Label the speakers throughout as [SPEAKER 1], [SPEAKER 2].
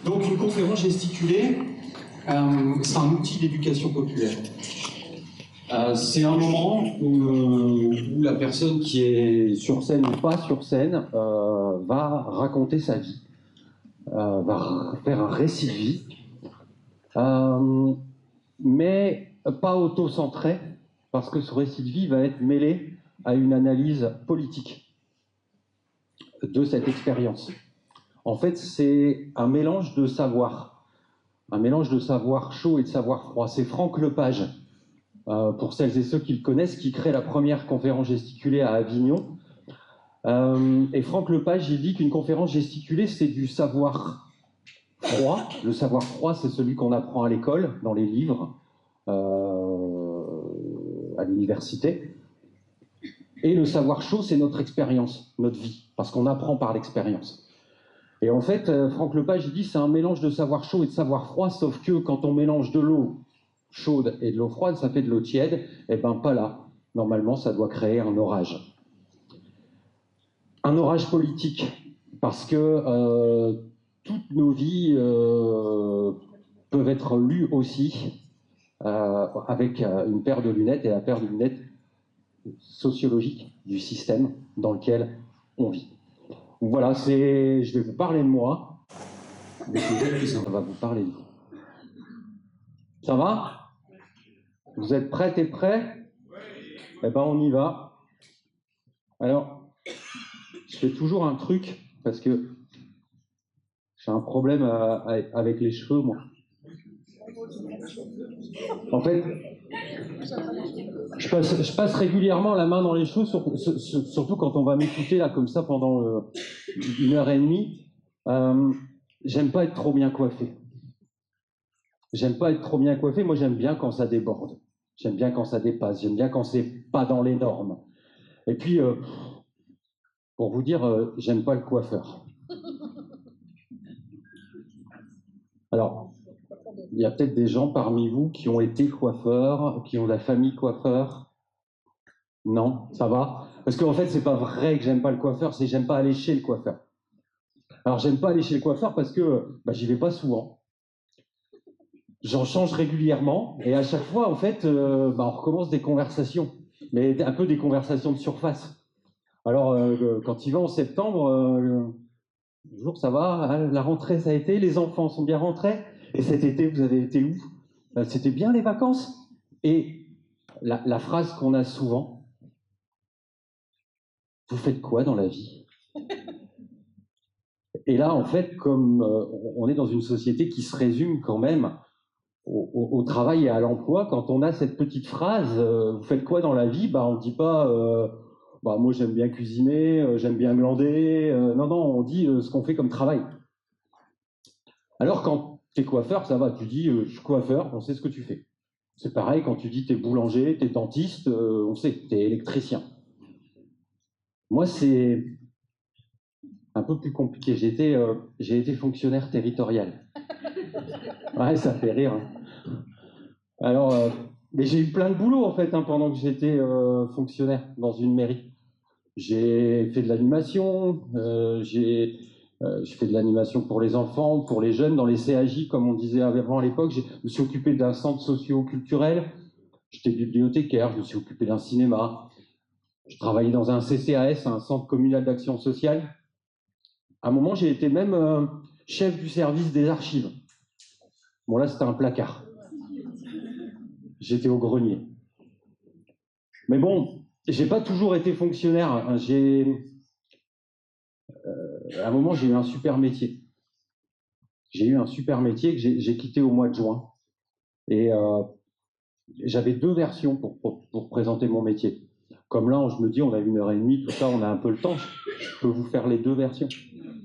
[SPEAKER 1] Donc une conférence gesticulée, c'est un outil d'éducation populaire. C'est un moment où la personne qui est sur scène ou pas sur scène va raconter sa vie, va faire un récit de vie, mais pas auto-centré, parce que ce récit de vie va être mêlé à une analyse politique de cette expérience. En fait, c'est un mélange de savoir chaud et de savoir froid. C'est Franck Lepage, pour celles et ceux qui le connaissent, qui crée la première conférence gesticulée à Avignon. Et Franck Lepage, il dit qu'une conférence gesticulée, c'est du savoir froid. Le savoir froid, c'est celui qu'on apprend à l'école, dans les livres, à l'université. Et le savoir chaud, c'est notre expérience, notre vie, parce qu'on apprend par l'expérience. Et en fait, Franck Lepage, il dit c'est un mélange de savoir chaud et de savoir froid, sauf que quand on mélange de l'eau chaude et de l'eau froide, ça fait de l'eau tiède. Eh bien, pas là. Normalement, ça doit créer un orage. Un orage politique, parce que toutes nos vies peuvent être lues aussi avec une paire de lunettes, et la paire de lunettes sociologique du système dans lequel on vit. Donc voilà, je vais vous parler de moi, mais peut-être que ça va vous parler de vous. Ça va? Vous êtes prêtes et prêts? Eh ben on y va. Alors, je fais toujours un truc, parce que j'ai un problème avec les cheveux, moi. En fait, je passe régulièrement la main dans les cheveux, surtout quand on va m'écouter là comme ça pendant 1h30. J'aime pas être trop bien coiffé. Moi j'aime bien quand ça déborde. J'aime bien quand ça dépasse. J'aime bien quand c'est pas dans les normes. Et puis, pour vous dire, j'aime pas le coiffeur. Alors, il y a peut-être des gens parmi vous qui ont été coiffeurs, qui ont la famille coiffeur. Non, ça va? Parce qu'en fait, c'est pas vrai que j'aime pas le coiffeur, c'est que j'aime pas aller chez le coiffeur. Alors, j'aime pas aller chez le coiffeur parce que j'y vais pas souvent. J'en change régulièrement, et à chaque fois, en fait, on recommence des conversations, mais un peu des conversations de surface. Alors, quand il va en septembre, bonjour, ça va? La rentrée, ça a été? Les enfants sont bien rentrés? Et cet été, vous avez été où? C'était bien les vacances? Et la phrase qu'on a souvent, vous faites quoi dans la vie? Et là, en fait, comme on est dans une société qui se résume quand même au travail et à l'emploi, quand on a cette petite phrase, vous faites quoi dans la vie? On ne dit pas, moi j'aime bien cuisiner, j'aime bien glander. Non, on dit ce qu'on fait comme travail. Alors quand tu es coiffeur, ça va, tu dis je suis coiffeur, on sait ce que tu fais. C'est pareil quand tu dis tu es boulanger, tu es dentiste, on sait, tu es électricien. Moi, c'est un peu plus compliqué. J'ai été fonctionnaire territorial. Ouais, ça fait rire. Hein. Alors, mais j'ai eu plein de boulot en fait pendant que j'étais fonctionnaire dans une mairie. J'ai fait de l'animation, je fais de l'animation pour les enfants, pour les jeunes, dans les CAJ, comme on disait avant à l'époque. Je me suis occupé d'un centre socio-culturel, j'étais bibliothécaire, je me suis occupé d'un cinéma, je travaillais dans un CCAS, un centre communal d'action sociale. À un moment, j'ai été même chef du service des archives. Bon, là, c'était un placard. J'étais au grenier. Mais bon, j'ai pas toujours été fonctionnaire. À un moment, j'ai eu un super métier. J'ai eu un super métier que j'ai quitté au mois de juin. Et j'avais 2 versions pour présenter mon métier. Comme là, je me dis, on a 1h30, tout ça, on a un peu le temps. Je peux vous faire les 2 versions.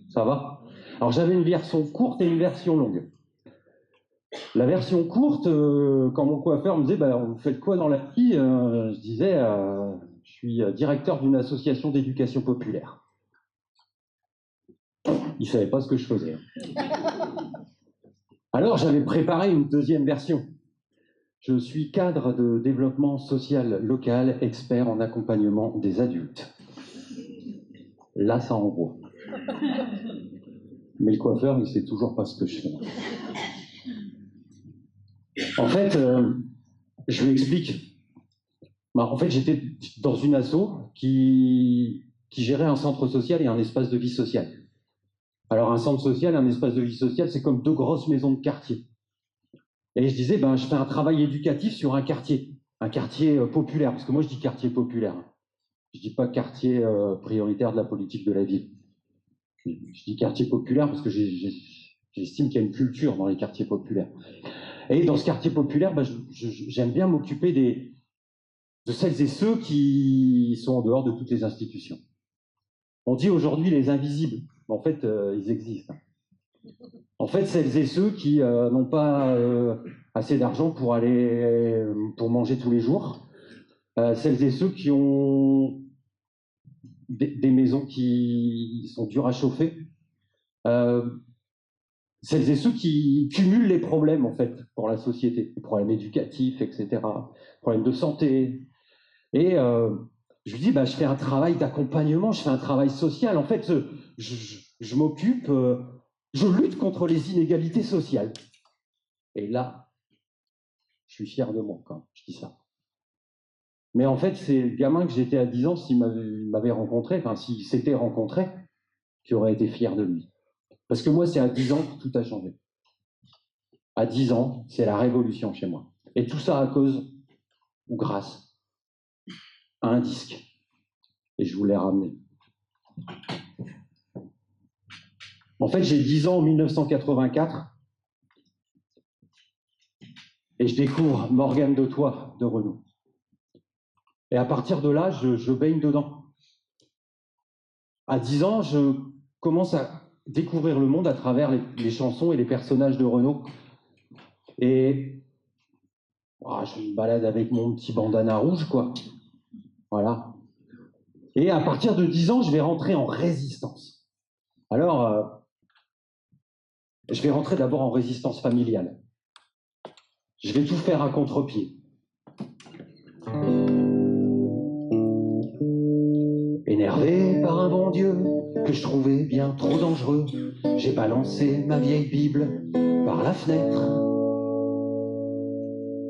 [SPEAKER 1] Ça va? Alors, j'avais une version courte et une version longue. La version courte, quand mon coiffeur me disait, vous faites quoi dans la vie? Je disais, je suis directeur d'une association d'éducation populaire. Il ne savait pas ce que je faisais. Alors, j'avais préparé une 2e version. Je suis cadre de développement social local, expert en accompagnement des adultes. Là, ça envoie. Mais le coiffeur, il sait toujours pas ce que je fais. En fait, je vous explique. En fait, j'étais dans une asso qui gérait un centre social et un espace de vie sociale. Alors, un centre social, un espace de vie sociale, c'est comme deux grosses maisons de quartier. Et je disais, je fais un travail éducatif sur un quartier populaire, parce que moi, je dis quartier populaire. Je dis pas quartier prioritaire de la politique de la ville. Je dis quartier populaire parce que j'estime qu'il y a une culture dans les quartiers populaires. Et dans ce quartier populaire, j'aime bien m'occuper de celles et ceux qui sont en dehors de toutes les institutions. On dit aujourd'hui les invisibles, mais en fait, ils existent. En fait, celles et ceux qui n'ont pas assez d'argent pour manger tous les jours, celles et ceux qui ont des maisons qui sont dures à chauffer, celles et ceux qui cumulent les problèmes en fait pour la société, les problèmes éducatifs, etc., problèmes de santé. Et je lui dis, je fais un travail d'accompagnement, je fais un travail social. En fait, je m'occupe, je lutte contre les inégalités sociales. Et là, je suis fier de moi quand je dis ça. Mais en fait, c'est le gamin que j'étais à 10 ans, s'il m'avait rencontré, enfin, s'il s'était rencontré, qui aurait été fier de lui. Parce que moi, c'est à 10 ans que tout a changé. À 10 ans, c'est la révolution chez moi. Et tout ça à cause, ou grâce, à un disque. Et je vous l'ai ramené. En fait, j'ai 10 ans en 1984. Et je découvre Morgane de Toi de Renaud. Et à partir de là, je baigne dedans. À 10 ans, je commence à découvrir le monde à travers les chansons et les personnages de Renaud. Et je me balade avec mon petit bandana rouge, quoi. Voilà. Et à partir de 10 ans, je vais rentrer en résistance. Alors, je vais rentrer d'abord en résistance familiale. Je vais tout faire à contre-pied. Énervé par un bon Dieu que je trouvais bien trop dangereux, j'ai balancé ma vieille Bible par la fenêtre.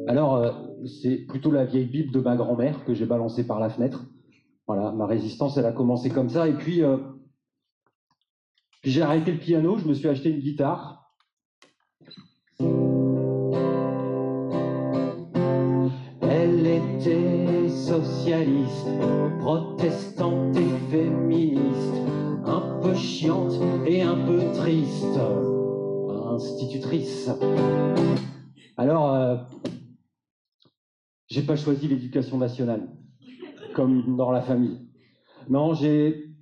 [SPEAKER 1] Alors, c'est plutôt la vieille Bible de ma grand-mère que j'ai balancée par la fenêtre. Voilà, ma résistance, elle a commencé comme ça. Et puis j'ai arrêté le piano, je me suis acheté une guitare. Elle était socialiste, protestante et féministe, un peu chiante et un peu triste, institutrice. Alors, j'ai pas choisi l'éducation nationale, comme dans la famille. Non, j'ai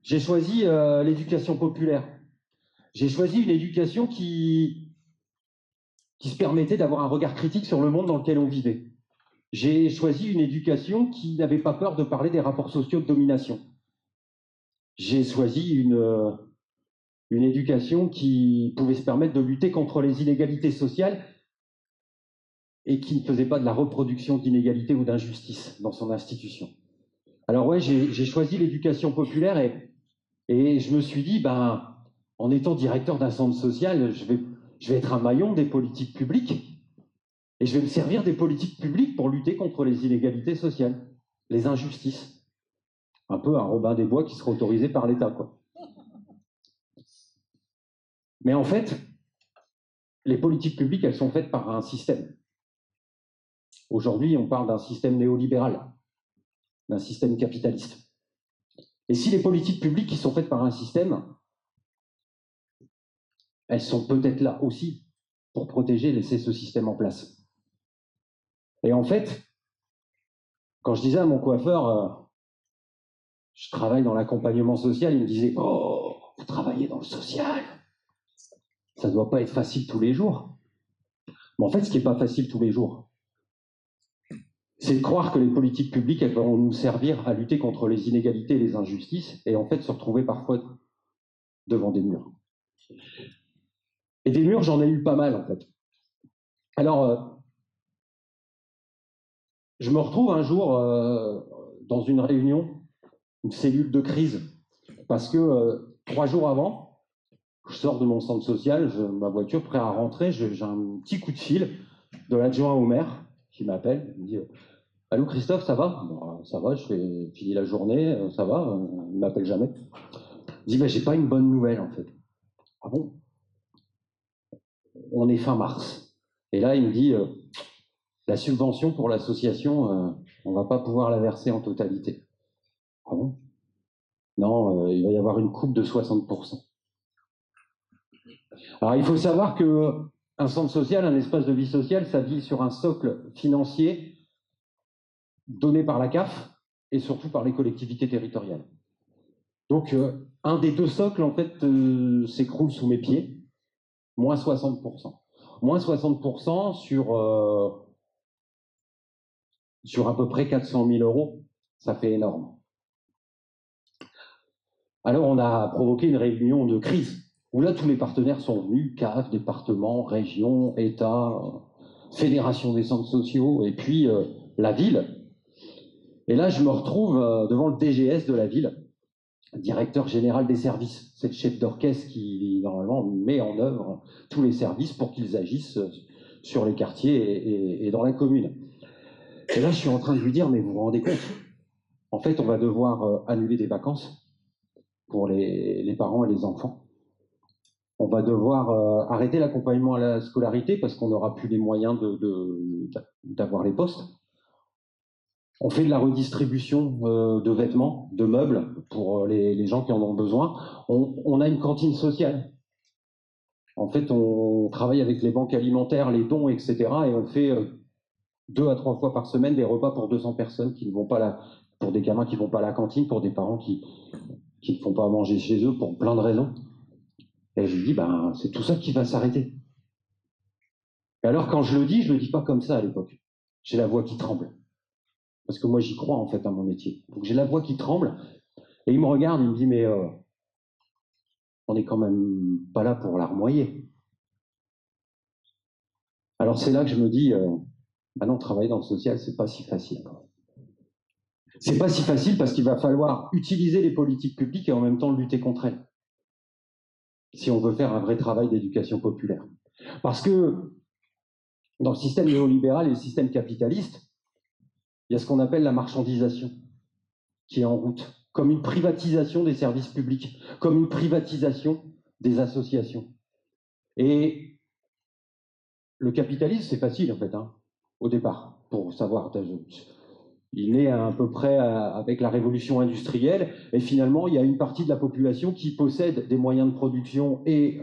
[SPEAKER 1] choisi l'éducation populaire. J'ai choisi une éducation qui se permettait d'avoir un regard critique sur le monde dans lequel on vivait. J'ai choisi une éducation qui n'avait pas peur de parler des rapports sociaux de domination. J'ai choisi une éducation qui pouvait se permettre de lutter contre les inégalités sociales et qui ne faisait pas de la reproduction d'inégalités ou d'injustices dans son institution. Alors ouais, j'ai choisi l'éducation populaire et je me suis dit, en étant directeur d'un centre social, je vais être un maillon des politiques publiques et je vais me servir des politiques publiques pour lutter contre les inégalités sociales, les injustices. Un peu un Robin des Bois qui sera autorisé par l'État, quoi. Mais en fait, les politiques publiques, elles sont faites par un système. Aujourd'hui, on parle d'un système néolibéral, d'un système capitaliste. Et si les politiques publiques qui sont faites par un système, elles sont peut-être là aussi pour protéger et laisser ce système en place. Et en fait, quand je disais à mon coiffeur, je travaille dans l'accompagnement social, il me disait, oh, vous travaillez dans le social, ça ne doit pas être facile tous les jours. Mais en fait, ce qui n'est pas facile tous les jours, c'est de croire que les politiques publiques, elles vont nous servir à lutter contre les inégalités et les injustices, et en fait se retrouver parfois devant des murs. Et des murs, j'en ai eu pas mal, en fait. Alors, je me retrouve un jour dans une réunion, une cellule de crise, parce que 3 jours avant, Je sors de mon centre social, ma voiture, prêt à rentrer, j'ai un petit coup de fil de l'adjoint au maire qui m'appelle. Il me dit allô Christophe, ça va? Bon, ça va, je fais fini la journée, ça va, il m'appelle jamais. Il dit bah, j'ai pas une bonne nouvelle en fait. Ah bon? On est fin mars. Et là, il me dit la subvention pour l'association, on va pas pouvoir la verser en totalité. Ah bon? Non, il va y avoir une coupe de 60%. Alors il faut savoir que un centre social, un espace de vie sociale, ça vit sur un socle financier donné par la CAF et surtout par les collectivités territoriales. Donc un des deux socles en fait s'écroule sous mes pieds, moins 60%. Moins 60% sur à peu près 400 000 euros, ça fait énorme. Alors on a provoqué une réunion de crise, où là tous les partenaires sont venus, CAF, département, région, État, fédération des centres sociaux, et puis la ville. Et là je me retrouve devant le DGS de la ville, directeur général des services. C'est le chef d'orchestre qui, normalement, met en œuvre tous les services pour qu'ils agissent sur les quartiers et dans la commune. Et là je suis en train de lui dire, mais vous vous rendez compte, en fait on va devoir annuler des vacances pour les parents et les enfants. On va devoir arrêter l'accompagnement à la scolarité parce qu'on n'aura plus les moyens d'avoir les postes. On fait de la redistribution de vêtements, de meubles pour les gens qui en ont besoin. On a une cantine sociale. En fait, on travaille avec les banques alimentaires, les dons, etc. Et on fait 2 à 3 fois par semaine des repas pour 200 personnes qui ne vont pas pour des gamins qui ne vont pas à la cantine, pour des parents qui ne font pas à manger chez eux pour plein de raisons. Et je lui dis, ben, c'est tout ça qui va s'arrêter. Et alors, quand je le dis pas comme ça à l'époque. J'ai la voix qui tremble. Parce que moi, j'y crois, en fait, à mon métier. Donc, j'ai la voix qui tremble. Et il me regarde, il me dit, mais on n'est quand même pas là pour larmoyer. Alors, c'est là que je me dis, ben non, travailler dans le social, c'est pas si facile. C'est pas si facile parce qu'il va falloir utiliser les politiques publiques et en même temps lutter contre elles. Si on veut faire un vrai travail d'éducation populaire. Parce que dans le système néolibéral et le système capitaliste, il y a ce qu'on appelle la marchandisation qui est en route, comme une privatisation des services publics, comme une privatisation des associations. Et le capitalisme, c'est facile en fait, hein, au départ, pour savoir. Il naît à peu près avec la révolution industrielle, et finalement, il y a une partie de la population qui possède des moyens de production et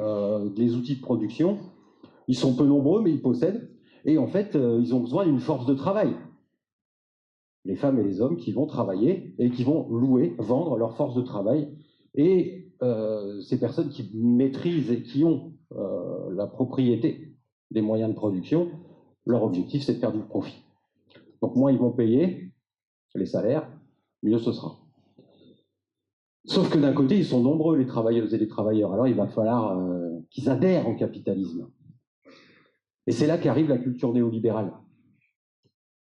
[SPEAKER 1] des outils de production. Ils sont peu nombreux, mais ils possèdent. Et en fait, ils ont besoin d'une force de travail. Les femmes et les hommes qui vont travailler et qui vont louer, vendre leur force de travail. Et ces personnes qui maîtrisent et qui ont la propriété des moyens de production, leur objectif, c'est de faire du profit. Donc moins ils vont payer les salaires, mieux ce sera. Sauf que d'un côté, ils sont nombreux, les travailleuses et les travailleurs. Alors il va falloir qu'ils adhèrent au capitalisme. Et c'est là qu'arrive la culture néolibérale.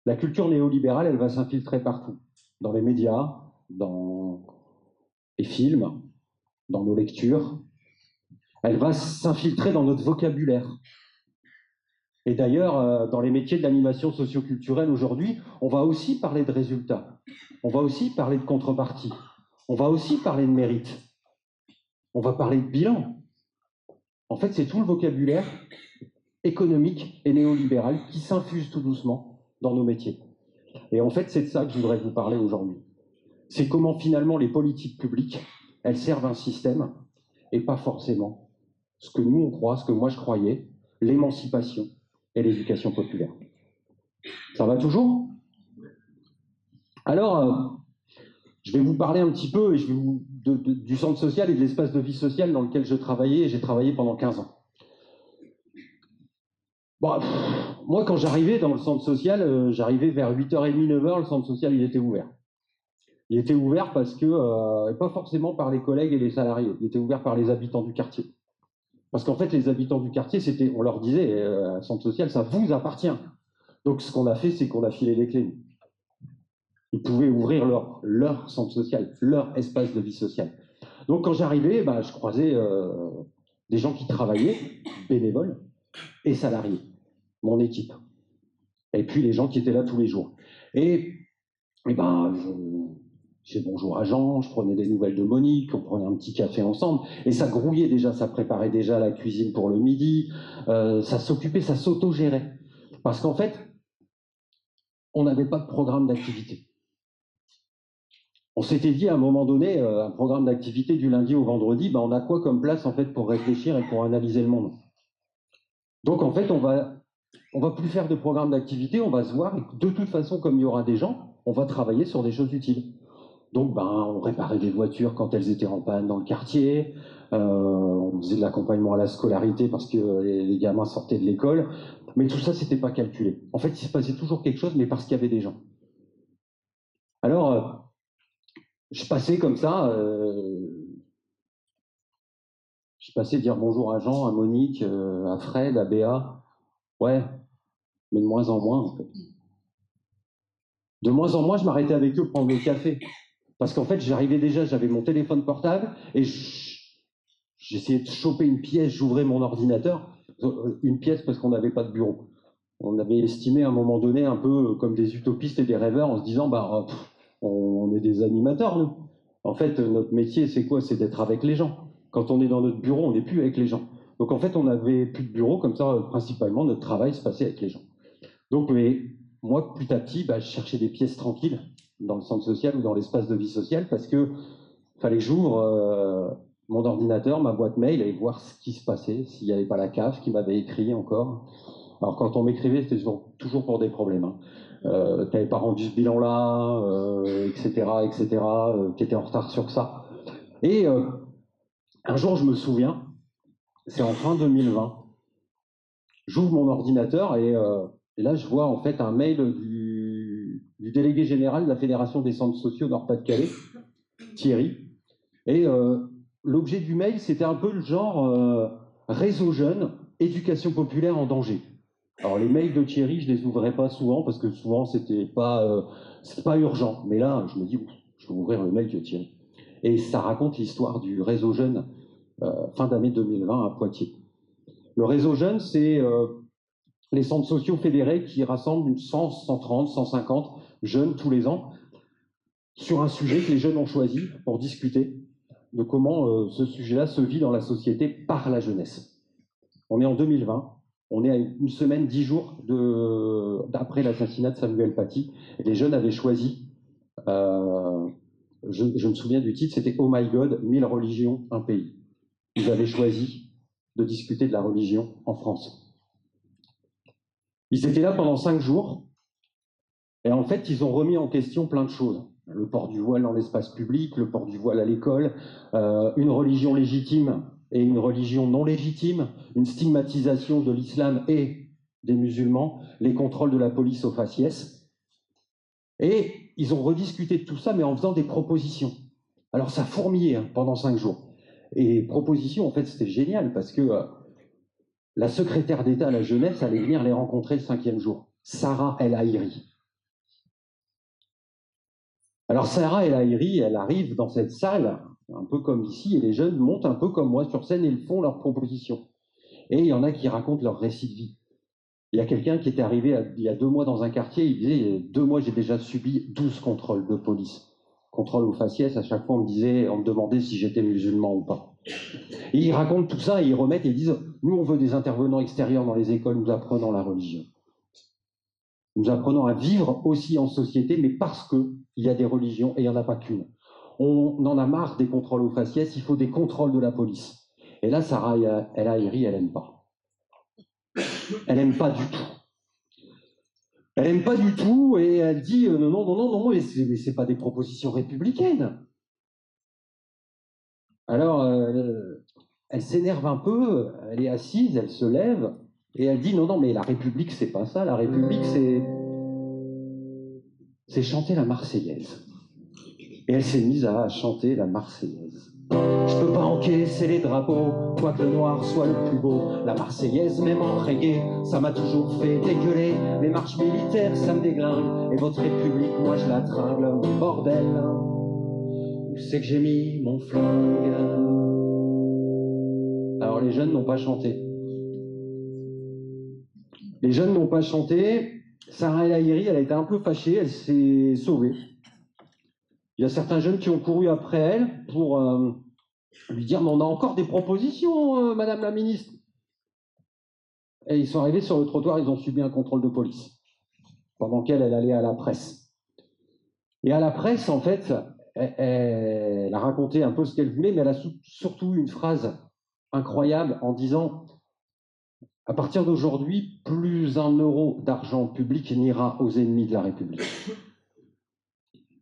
[SPEAKER 1] La culture néolibérale, elle va s'infiltrer partout, dans les médias, dans les films, dans nos lectures. Elle va s'infiltrer dans notre vocabulaire. Et d'ailleurs, dans les métiers de l'animation socioculturelle aujourd'hui, on va aussi parler de résultats. On va aussi parler de contrepartie. On va aussi parler de mérite. On va parler de bilan. En fait, c'est tout le vocabulaire économique et néolibéral qui s'infuse tout doucement dans nos métiers. Et en fait, c'est de ça que je voudrais vous parler aujourd'hui. C'est comment finalement les politiques publiques, elles servent un système et pas forcément ce que nous on croit, ce que moi je croyais, l'émancipation et l'éducation populaire. Ça va toujours? Alors, je vais vous parler un petit peu du centre social et de l'espace de vie sociale dans lequel je travaillais, et j'ai travaillé pendant 15 ans. Bon, moi, quand j'arrivais dans le centre social, j'arrivais vers 8h30, 9h, le centre social, il était ouvert. Il était ouvert parce que, pas forcément par les collègues et les salariés, il était ouvert par les habitants du quartier. Parce qu'en fait, les habitants du quartier, on leur disait, un centre social, ça vous appartient. Donc, ce qu'on a fait, c'est qu'on a filé les clés. Ils pouvaient ouvrir leur centre social, leur espace de vie sociale. Donc, quand j'arrivais, je croisais des gens qui travaillaient, bénévoles et salariés, mon équipe. Et puis les gens qui étaient là tous les jours. Et ben, je disais bonjour à Jean, je prenais des nouvelles de Monique, on prenait un petit café ensemble, et ça grouillait déjà, ça préparait déjà la cuisine pour le midi, ça s'occupait, ça s'auto-gérait. Parce qu'en fait, on n'avait pas de programme d'activité. On s'était dit à un moment donné, un programme d'activité du lundi au vendredi, ben on a quoi comme place en fait pour réfléchir et pour analyser le monde. Donc en fait, on va plus faire de programme d'activité, on va se voir, et de toute façon, comme il y aura des gens, on va travailler sur des choses utiles. Donc, ben, on réparait des voitures quand elles étaient en panne dans le quartier, on faisait de l'accompagnement à la scolarité parce que les gamins sortaient de l'école, mais tout ça, c'était pas calculé. En fait, il se passait toujours quelque chose, mais parce qu'il y avait des gens. Alors, je passais comme ça, je passais dire bonjour à Jean, à Monique, à Fred, à Béa. Ouais, mais de moins en moins, en fait. De moins en moins, je m'arrêtais avec eux prendre le café. Parce qu'en fait, j'arrivais déjà, j'avais mon téléphone portable et j'essayais de choper une pièce, j'ouvrais mon ordinateur, une pièce parce qu'on n'avait pas de bureau. On avait estimé à un moment donné un peu comme des utopistes et des rêveurs en se disant, bah, on est des animateurs, nous. En fait, notre métier, c'est quoi? C'est d'être avec les gens. Quand on est dans notre bureau, on n'est plus avec les gens. Donc en fait, on n'avait plus de bureau, comme ça, principalement, notre travail se passait avec les gens. Donc, mais, moi, petit à petit, bah, je cherchais des pièces tranquilles dans le centre social ou dans l'espace de vie sociale parce que fallait que j'ouvre mon ordinateur, ma boîte mail et voir ce qui se passait, s'il n'y avait pas la CAF qui m'avait écrit encore. Alors quand on m'écrivait, c'était toujours pour des problèmes. Hein. T'avais pas rendu ce bilan-là, etc., t'étais en retard sur ça. Et un jour, je me souviens, c'est en fin 2020, j'ouvre mon ordinateur et là, je vois en fait un mail du délégué général de la Fédération des centres sociaux Nord-Pas-de-Calais, Thierry. Et l'objet du mail, c'était un peu le genre réseau jeune, éducation populaire en danger. Alors les mails de Thierry, je les ouvrais pas souvent parce que souvent c'était pas urgent. Mais là, je me dis, je vais ouvrir le mail de Thierry. Et ça raconte l'histoire du réseau jeune fin d'année 2020 à Poitiers. Le réseau jeune, c'est les centres sociaux fédérés qui rassemblent 100, 130, 150 jeunes tous les ans sur un sujet que les jeunes ont choisi pour discuter de comment ce sujet-là se vit dans la société par la jeunesse. On est en 2020, on est à une semaine, 10 jours d'après l'assassinat de Samuel Paty, et les jeunes avaient choisi, je me souviens du titre, c'était Oh my God, 1000 religions, un pays. Ils avaient choisi de discuter de la religion en France. Ils étaient là pendant 5 jours, et en fait, ils ont remis en question plein de choses. Le port du voile dans l'espace public, le port du voile à l'école, une religion légitime et une religion non légitime, une stigmatisation de l'islam et des musulmans, les contrôles de la police au faciès. Et ils ont rediscuté de tout ça, mais en faisant des propositions. Alors ça fourmillait pendant 5 jours. Et les propositions, en fait, c'était génial parce que la secrétaire d'État à la jeunesse allait venir les rencontrer le 5e jour, Sarah El Haïry. Alors Sarah El Haïry, elle arrive dans cette salle, un peu comme ici, et les jeunes montent un peu comme moi sur scène et ils font leurs propositions. Et il y en a qui racontent leur récit de vie. Il y a quelqu'un qui était arrivé il y a 2 mois dans un quartier, il disait, 2 mois j'ai déjà subi 12 contrôles de police. Contrôle au faciès, à chaque fois on me demandait si j'étais musulman ou pas. Et ils racontent tout ça et ils remettent et ils disent, nous on veut des intervenants extérieurs dans les écoles, nous apprenons la religion. Nous apprenons à vivre aussi en société, mais parce qu'il y a des religions et il n'y en a pas qu'une. On en a marre des contrôles aux faciès, il faut des contrôles de la police. Et là, Sarah El Haïry, elle n'aime pas. Elle n'aime pas du tout. Elle n'aime pas du tout et elle dit non, mais c'est pas des propositions républicaines. Alors, elle s'énerve un peu, elle est assise, elle se lève et elle dit non, mais la République, c'est pas ça. La République, c'est chanter la Marseillaise. Et elle s'est mise à chanter la Marseillaise. Je peux pas encaisser les drapeaux, quoique le noir soit le plus beau. La Marseillaise, même en reggae, ça m'a toujours fait dégueuler. Les marches militaires, ça me déglingue. Et votre République, moi je la tringle. Bordel, où c'est que j'ai mis mon flingue? Alors Alors les jeunes n'ont pas chanté. Les jeunes n'ont pas chanté. Sarah El Haïry, elle a été un peu fâchée, elle s'est sauvée. Il y a certains jeunes qui ont couru après elle pour lui dire « Mais on a encore des propositions, Madame la Ministre ». Et ils sont arrivés sur le trottoir, ils ont subi un contrôle de police, pendant qu'elle allait à la presse. Et à la presse, en fait, elle a raconté un peu ce qu'elle voulait, mais elle a surtout une phrase incroyable en disant « À partir d'aujourd'hui, plus un euro d'argent public n'ira aux ennemis de la République ».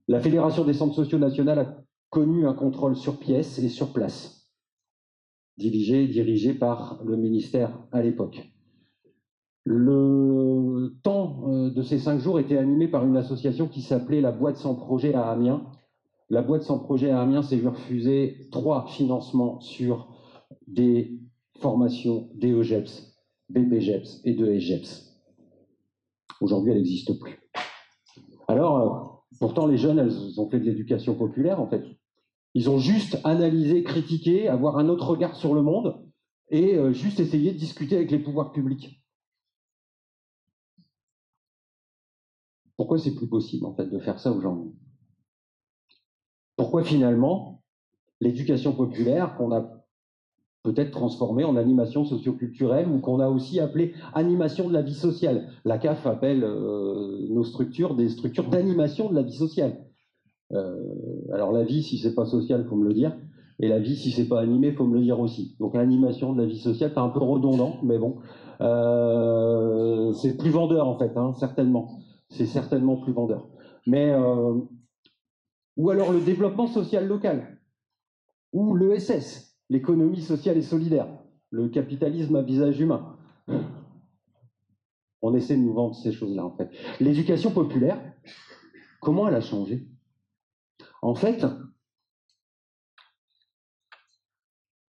[SPEAKER 1] La Fédération des centres sociaux nationale a connu un contrôle sur pièce et sur place, dirigé par le ministère à l'époque. Le temps de ces 5 jours était animé par une association qui s'appelait la Boîte sans projet à Amiens. La Boîte sans projet à Amiens s'est vu refuser 3 financements sur des formations DEGEPS, BPGEPS et DESGEPS. Aujourd'hui, elle n'existe plus. Alors, pourtant, les jeunes, elles ont fait de l'éducation populaire, en fait. Ils ont juste analysé, critiqué, avoir un autre regard sur le monde et juste essayé de discuter avec les pouvoirs publics. Pourquoi c'est plus possible, en fait, de faire ça aujourd'hui? Pourquoi, finalement, l'éducation populaire, qu'on a peut-être transformée en animation socioculturelle ou qu'on a aussi appelée animation de la vie sociale. La CAF appelle nos structures des structures d'animation de la vie sociale. Alors la vie, si c'est pas social, il faut me le dire. Et la vie, si c'est pas animé, il faut me le dire aussi. Donc l'animation de la vie sociale, c'est un peu redondant, mais bon. C'est plus vendeur, en fait, hein, certainement. C'est certainement plus vendeur. Mais, ou alors le développement social local, ou l'ESS, l'économie sociale et solidaire, le capitalisme à visage humain. On essaie de nous vendre ces choses-là, en fait. L'éducation populaire, comment elle a changé? En fait,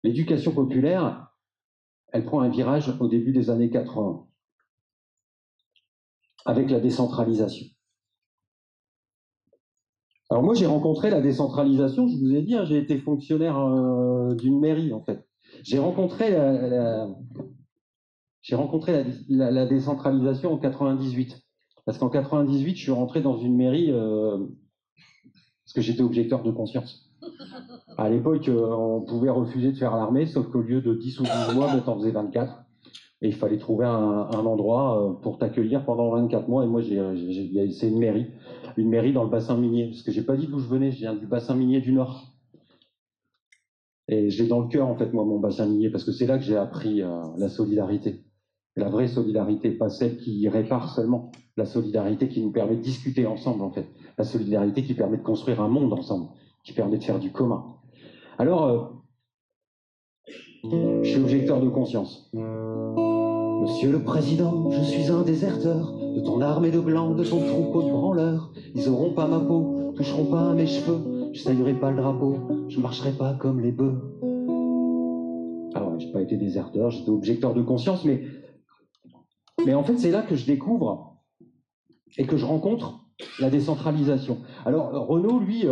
[SPEAKER 1] l'éducation populaire, elle prend un virage au début des années 80, avec la décentralisation. Alors moi, j'ai rencontré la décentralisation, je vous ai dit, hein, j'ai été fonctionnaire d'une mairie, en fait. J'ai rencontré la décentralisation en 98. Parce qu'en 98, je suis rentré dans une mairie parce que j'étais objecteur de conscience. À l'époque, on pouvait refuser de faire l'armée, sauf qu'au lieu de 10 ou 12 mois, on en faisait 24. Et il fallait trouver un endroit pour t'accueillir pendant 24 mois. Et moi, c'est une mairie dans le bassin minier. Parce que j'ai pas dit d'où je venais, je viens du bassin minier du Nord. Et j'ai dans le cœur, en fait, moi, mon bassin minier, parce que c'est là que j'ai appris la solidarité. La vraie solidarité, pas celle qui répare seulement. La solidarité qui nous permet de discuter ensemble, en fait. La solidarité qui permet de construire un monde ensemble, qui permet de faire du commun. Alors, je suis objecteur de conscience. Monsieur le Président, je suis un déserteur de ton armée de blancs, de ton troupeau de branleurs. Ils auront pas ma peau, toucheront pas à mes cheveux, je saluerai pas le drapeau, je marcherai pas comme les bœufs. Alors, j'ai pas été déserteur, j'étais objecteur de conscience, mais en fait, c'est là que je découvre et que je rencontre la décentralisation. Alors, Renaud, lui,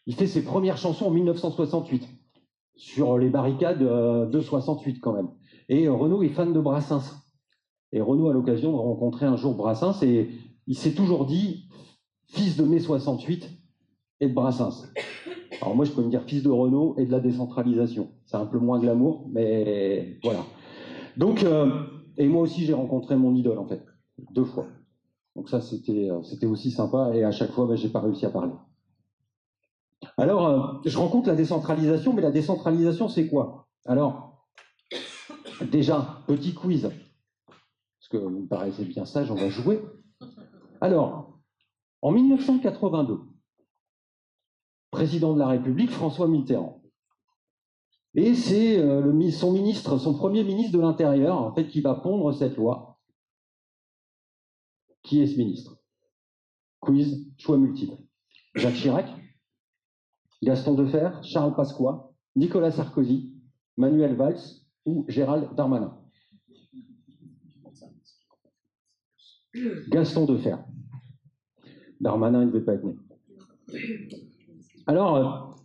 [SPEAKER 1] il fait ses premières chansons en 1968, sur les barricades de 68 quand même. Et Renaud est fan de Brassens. Et Renaud a l'occasion de rencontrer un jour Brassens et il s'est toujours dit fils de mai 68 et de Brassens. Alors moi je peux me dire fils de Renaud et de la décentralisation. C'est un peu moins glamour, mais voilà. Donc, et moi aussi j'ai rencontré mon idole en fait, 2 fois. Donc ça c'était aussi sympa et à chaque fois j'ai pas réussi à parler. Alors je rencontre la décentralisation, mais la décentralisation c'est quoi? Alors déjà, petit quiz. Que vous me paraissez bien sage, on va jouer. Alors, en 1982, président de la République, François Mitterrand. Et c'est son premier ministre de l'Intérieur, en fait, qui va pondre cette loi. Qui est ce ministre? Quiz, choix multiple. Jacques Chirac, Gaston Defferre, Charles Pasqua, Nicolas Sarkozy, Manuel Valls ou Gérald Darmanin. Gaston Defferre. Darmanin, il ne devait pas être né. Alors,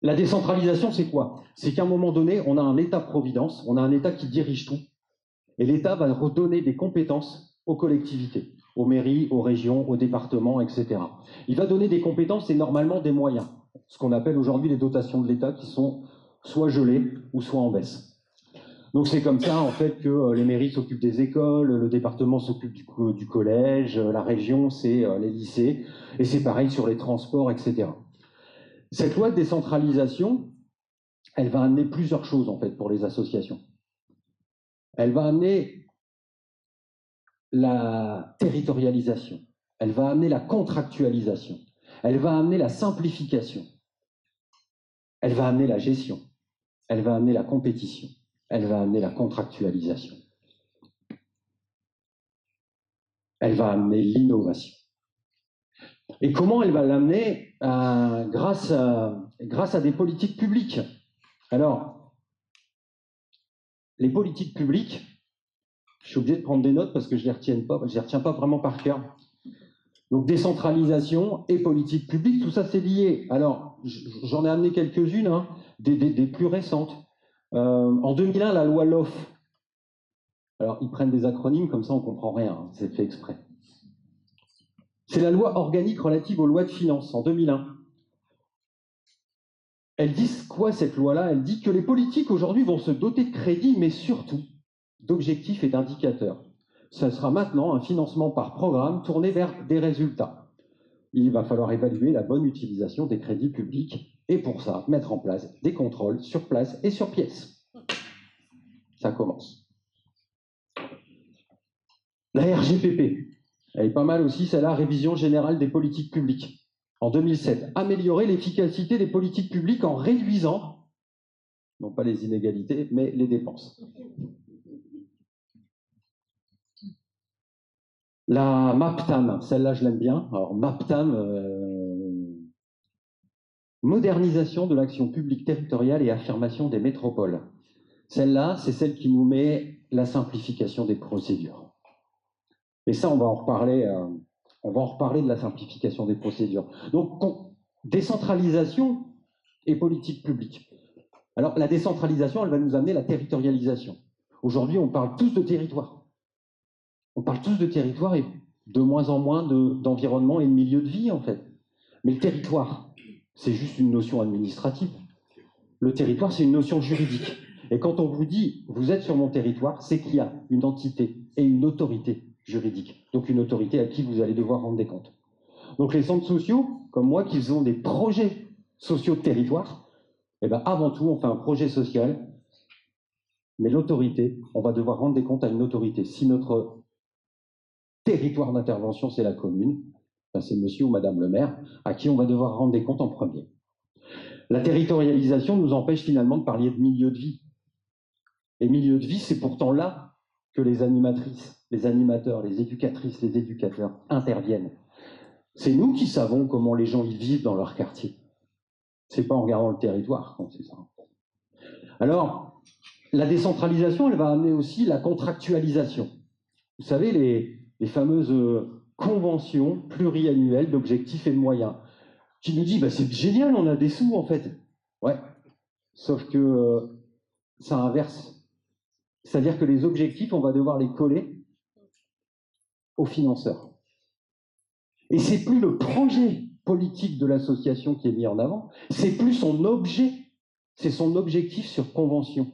[SPEAKER 1] La décentralisation, c'est quoi? C'est qu'à un moment donné, on a un État-providence, on a un État qui dirige tout, et l'État va redonner des compétences aux collectivités, aux mairies, aux régions, aux départements, etc. Il va donner des compétences et normalement des moyens, ce qu'on appelle aujourd'hui les dotations de l'État qui sont soit gelées ou soit en baisse. Donc c'est comme ça en fait que les mairies s'occupent des écoles, le département s'occupe du collège, la région c'est les lycées, et c'est pareil sur les transports, etc. Cette loi de décentralisation, elle va amener plusieurs choses en fait pour les associations. Elle va amener la territorialisation, elle va amener la contractualisation, elle va amener la simplification, elle va amener la gestion, elle va amener la compétition, elle va amener la contractualisation, elle va amener l'innovation. Et comment elle va l'amener grâce à des politiques publiques. Alors, les politiques publiques, je suis obligé de prendre des notes parce que je ne les retiens pas vraiment par cœur. Donc décentralisation et politique publique, tout ça c'est lié. Alors, j'en ai amené quelques-unes, hein, des plus récentes. En 2001, la loi LOF. Alors, ils prennent des acronymes, comme ça on ne comprend rien, hein, c'est fait exprès. C'est la loi organique relative aux lois de finances, en 2001. Elle dit quoi cette loi-là? Elle dit que les politiques aujourd'hui vont se doter de crédits, mais surtout d'objectifs et d'indicateurs. Ce sera maintenant un financement par programme tourné vers des résultats. Il va falloir évaluer la bonne utilisation des crédits publics et pour ça, mettre en place des contrôles sur place et sur pièce. Ça commence. La RGPP, elle est pas mal aussi, celle-là, révision générale des politiques publiques. En 2007, améliorer l'efficacité des politiques publiques en réduisant, non pas les inégalités, mais les dépenses. La MAPTAM, celle-là je l'aime bien. Alors MAPTAM, modernisation de l'action publique territoriale et affirmation des métropoles. Celle-là, c'est celle qui nous met la simplification des procédures. Et ça, on va en reparler de la simplification des procédures. Donc, décentralisation et politique publique. Alors, la décentralisation, elle va nous amener la territorialisation. Aujourd'hui, on parle tous de territoire. On parle tous de territoire et de moins en moins d'environnement et de milieu de vie, en fait. Mais le territoire, c'est juste une notion administrative. Le territoire, c'est une notion juridique. Et quand on vous dit, vous êtes sur mon territoire, c'est qu'il y a une entité et une autorité juridique. Donc une autorité à qui vous allez devoir rendre des comptes. Donc les centres sociaux, comme moi, qui ont des projets sociaux de territoire, eh ben, avant tout, on fait un projet social, mais l'autorité, on va devoir rendre des comptes à une autorité. Si notre territoire d'intervention, c'est la commune, ben c'est monsieur ou madame le maire, à qui on va devoir rendre des comptes en premier. La territorialisation nous empêche finalement de parler de milieu de vie. Et milieu de vie, c'est pourtant là que les animatrices, les animateurs, les éducatrices, les éducateurs interviennent. C'est nous qui savons comment les gens y vivent dans leur quartier. C'est pas en regardant le territoire qu'on sait ça. Alors, la décentralisation, elle va amener aussi la contractualisation. Vous savez, les fameuses conventions pluriannuelles d'objectifs et de moyens, qui nous disent, bah, c'est génial, on a des sous en fait. Ouais, sauf que ça inverse. C'est-à-dire que les objectifs, on va devoir les coller aux financeurs. Et c'est plus le projet politique de l'association qui est mis en avant, c'est plus son objet, c'est son objectif sur convention.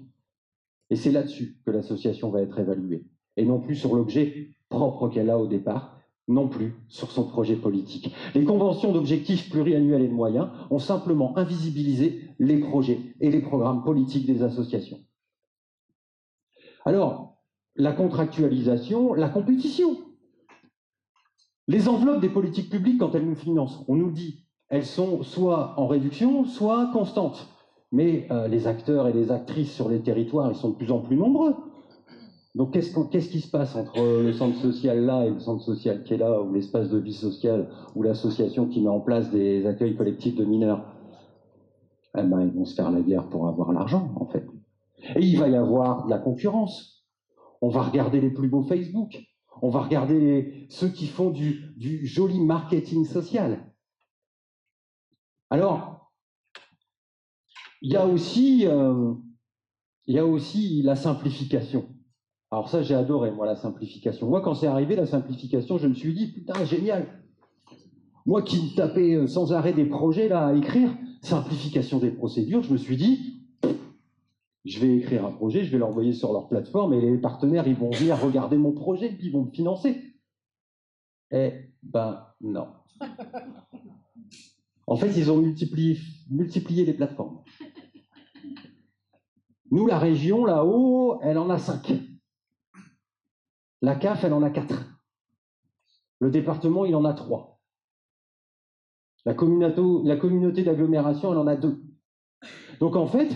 [SPEAKER 1] Et c'est là-dessus que l'association va être évaluée. Et non plus sur l'objet propre qu'elle a au départ, non plus sur son projet politique. Les conventions d'objectifs pluriannuels et de moyens ont simplement invisibilisé les projets et les programmes politiques des associations. Alors, la contractualisation, la compétition. Les enveloppes des politiques publiques, quand elles nous financent, on nous dit, elles sont soit en réduction, soit constantes. Mais les acteurs et les actrices sur les territoires, ils sont de plus en plus nombreux. Donc qu'est-ce qui se passe entre le centre social là et le centre social qui est là, ou l'espace de vie sociale, ou l'association qui met en place des accueils collectifs de mineurs? Eh ben, ils vont se faire la guerre pour avoir l'argent, en fait. Et il va y avoir de la concurrence. On va regarder les plus beaux Facebook. On va regarder ceux qui font du joli marketing social. Alors, Il y a aussi, la simplification. Alors ça, j'ai adoré, moi, la simplification. Moi, quand c'est arrivé, la simplification, je me suis dit, putain, génial. Moi qui me tapais sans arrêt des projets là à écrire, simplification des procédures, je me suis dit, je vais écrire un projet, je vais l'envoyer sur leur plateforme et les partenaires, ils vont venir regarder mon projet et puis ils vont me financer. Eh ben non. En fait, ils ont multiplié les plateformes. Nous, la région, là-haut, elle en a 5. La CAF, elle en a 4. Le département, il en a 3. La communauté d'agglomération, elle en a 2. Donc en fait,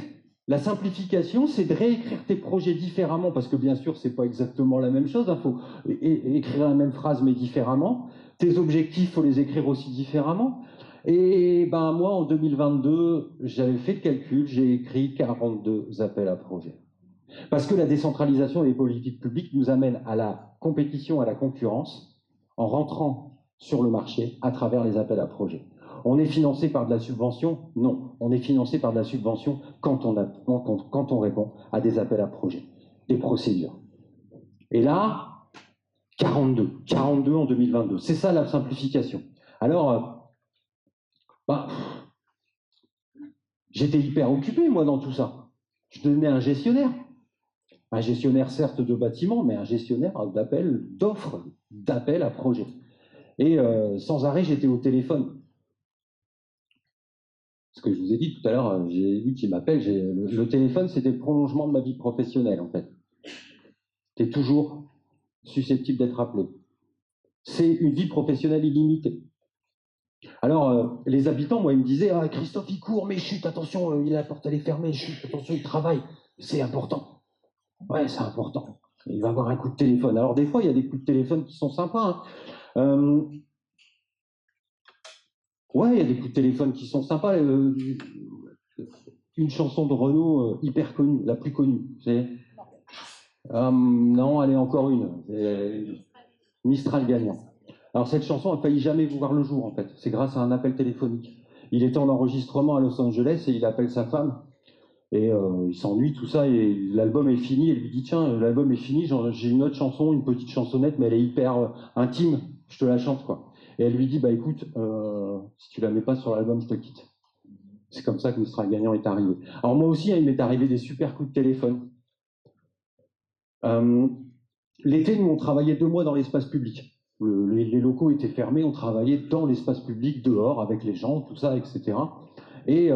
[SPEAKER 1] la simplification, c'est de réécrire tes projets différemment, parce que bien sûr, c'est pas exactement la même chose. Il faut écrire la même phrase, mais différemment. Tes objectifs, il faut les écrire aussi différemment. Et ben moi, en 2022, j'avais fait le calcul, j'ai écrit 42 appels à projets. Parce que la décentralisation des politiques publiques nous amène à la compétition, à la concurrence, en rentrant sur le marché à travers les appels à projets. On est financé par de la subvention? Non. On est financé par de la subvention quand on répond à des appels à projets, des procédures. Et là, 42 en 2022. C'est ça la simplification. Alors, j'étais hyper occupé, moi, dans tout ça. Je devenais un gestionnaire. Un gestionnaire, certes, de bâtiments, mais un gestionnaire d'offres, d'appels à projets. Et sans arrêt, j'étais au téléphone. Ce que je vous ai dit tout à l'heure, j'ai eu qui m'appelle. Le téléphone, c'était le prolongement de ma vie professionnelle, en fait. Tu es toujours susceptible d'être appelé. C'est une vie professionnelle illimitée. Alors, les habitants, moi, ils me disaient, ah, Christophe, il court, mais chut, attention, il a la porte, elle est fermée, chut, attention, il travaille. C'est important. Ouais, c'est important. Il va avoir un coup de téléphone. Alors, des fois, il y a des coups de téléphone qui sont sympas. Hein. Ouais, il y a des coups de téléphone qui sont sympas. Une chanson de Renaud hyper connue, la plus connue. Non, allez, encore une. Mistral gagnant. Alors cette chanson a failli jamais voir le jour, en fait. C'est grâce à un appel téléphonique. Il était en enregistrement à Los Angeles et il appelle sa femme. Et il s'ennuie, tout ça, et l'album est fini. Et lui dit, tiens, l'album est fini, j'ai une autre chanson, une petite chansonnette, mais elle est hyper intime. Je te la chante, quoi. Et elle lui dit, bah écoute, si tu la mets pas sur l'album, je te quitte. C'est comme ça que Mistral gagnant est arrivé. Alors moi aussi, il m'est arrivé des super coups de téléphone. L'été, nous, on travaillait 2 mois dans l'espace public. Les locaux étaient fermés, on travaillait dans l'espace public, dehors, avec les gens, tout ça, etc. Et,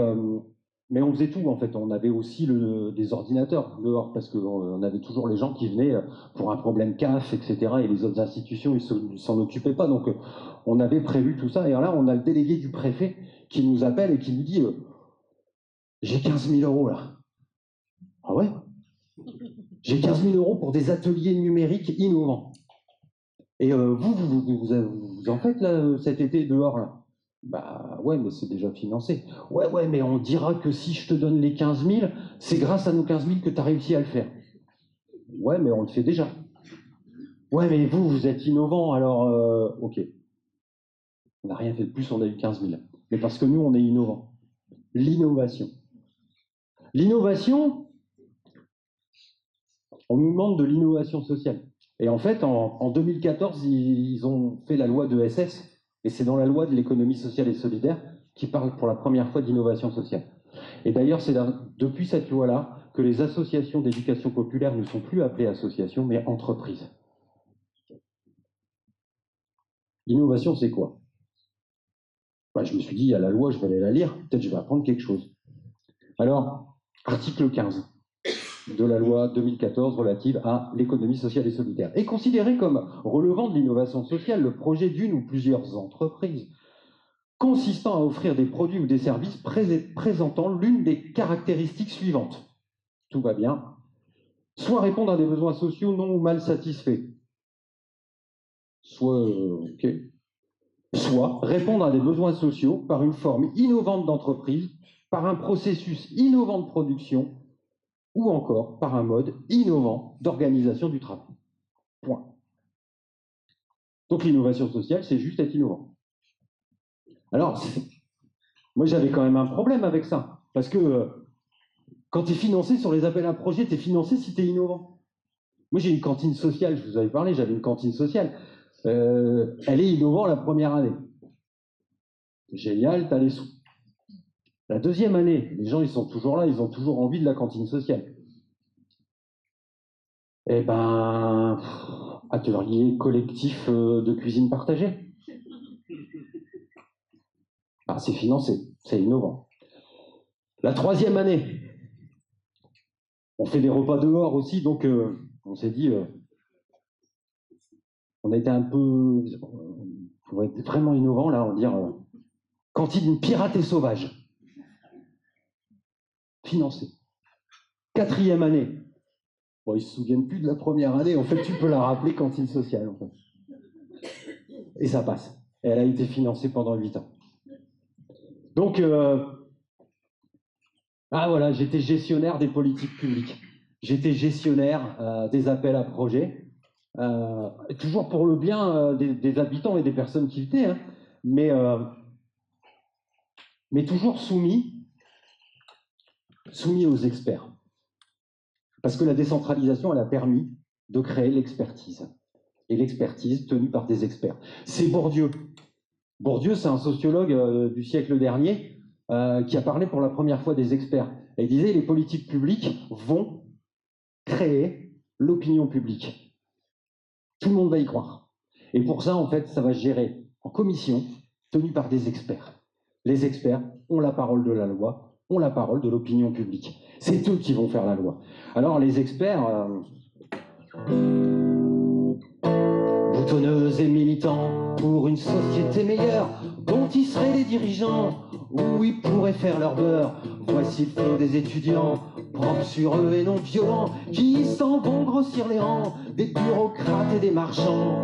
[SPEAKER 1] mais on faisait tout, en fait. On avait aussi des ordinateurs dehors, parce qu'on avait toujours les gens qui venaient pour un problème CAF, etc. Et les autres institutions, ils ne s'en occupaient pas. Donc, on avait prévu tout ça. Et là, on a le délégué du préfet qui nous appelle et qui nous dit j'ai 15 000 euros, là. Ah ouais? J'ai 15 000 euros pour des ateliers numériques innovants. Et vous en faites là cet été dehors là? Bah ouais, mais c'est déjà financé. Ouais, mais on dira que si je te donne les 15 000, c'est grâce à nos 15 000 que tu as réussi à le faire. Ouais, mais on le fait déjà. Ouais, mais vous êtes innovant, alors ok. On n'a rien fait de plus, on a eu 15 000. Mais parce que nous, on est innovant. L'innovation. L'innovation, on nous demande de l'innovation sociale. Et en fait, en 2014, ils ont fait la loi de SS, et c'est dans la loi de l'économie sociale et solidaire qui parle pour la première fois d'innovation sociale. Et d'ailleurs, c'est depuis cette loi-là que les associations d'éducation populaire ne sont plus appelées associations, mais entreprises. L'innovation, c'est quoi? Je me suis dit, il y a la loi, je vais aller la lire, peut-être je vais apprendre quelque chose. Alors, article 15 de la loi 2014 relative à l'économie sociale et solidaire. Est considéré comme relevant de l'innovation sociale le projet d'une ou plusieurs entreprises consistant à offrir des produits ou des services présentant l'une des caractéristiques suivantes. Tout va bien. Soit répondre à des besoins sociaux non ou mal satisfaits. Ok. Soit répondre à des besoins sociaux par une forme innovante d'entreprise, par un processus innovant de production, ou encore par un mode innovant d'organisation du travail. Point. Donc l'innovation sociale, c'est juste être innovant. Alors, moi j'avais quand même un problème avec ça, parce que Quand tu es financé sur les appels à projets, tu es financé si tu es innovant. Moi, j'ai une cantine sociale, je vous avais parlé, j'avais une cantine sociale. Elle est innovante la première année. Génial, tu as les sous. La deuxième année, les gens, ils sont toujours là, ils ont toujours envie de la cantine sociale. Eh ben, atelier collectif de cuisine partagée. Ah, c'est financé, c'est innovant. La troisième année, on fait des repas dehors aussi, donc on s'est dit, on a été un peu, pour être vraiment innovant là, on va dire, cantine pirate et sauvage, financé. Quatrième année, bon, ils se souviennent plus de la première année, en fait, tu peux la rappeler cantine sociale, en fait. Et ça passe. Et elle a été financée pendant 8 ans. Donc, voilà, j'étais gestionnaire des politiques publiques. J'étais gestionnaire des appels à projets. Toujours pour le bien des habitants et des personnes qui venaient, hein, mais toujours soumis aux experts. Parce que la décentralisation, elle a permis de créer l'expertise. Et l'expertise tenue par des experts. C'est Bourdieu. Bourdieu, c'est un sociologue du siècle dernier qui a parlé pour la première fois des experts. Et il disait, les politiques publiques vont créer l'opinion publique. Tout le monde va y croire. Et pour ça, en fait, ça va se gérer en commission, tenue par des experts. Les experts ont la parole de la loi, ont la parole de l'opinion publique. C'est eux qui vont faire la loi. Alors, les experts, boutonneux et militants pour une société meilleure, dont ils seraient les dirigeants, où ils pourraient faire leur beurre. Voici le flot des étudiants, propres sur eux et non violents, qui s'en vont grossir les rangs des bureaucrates et des marchands.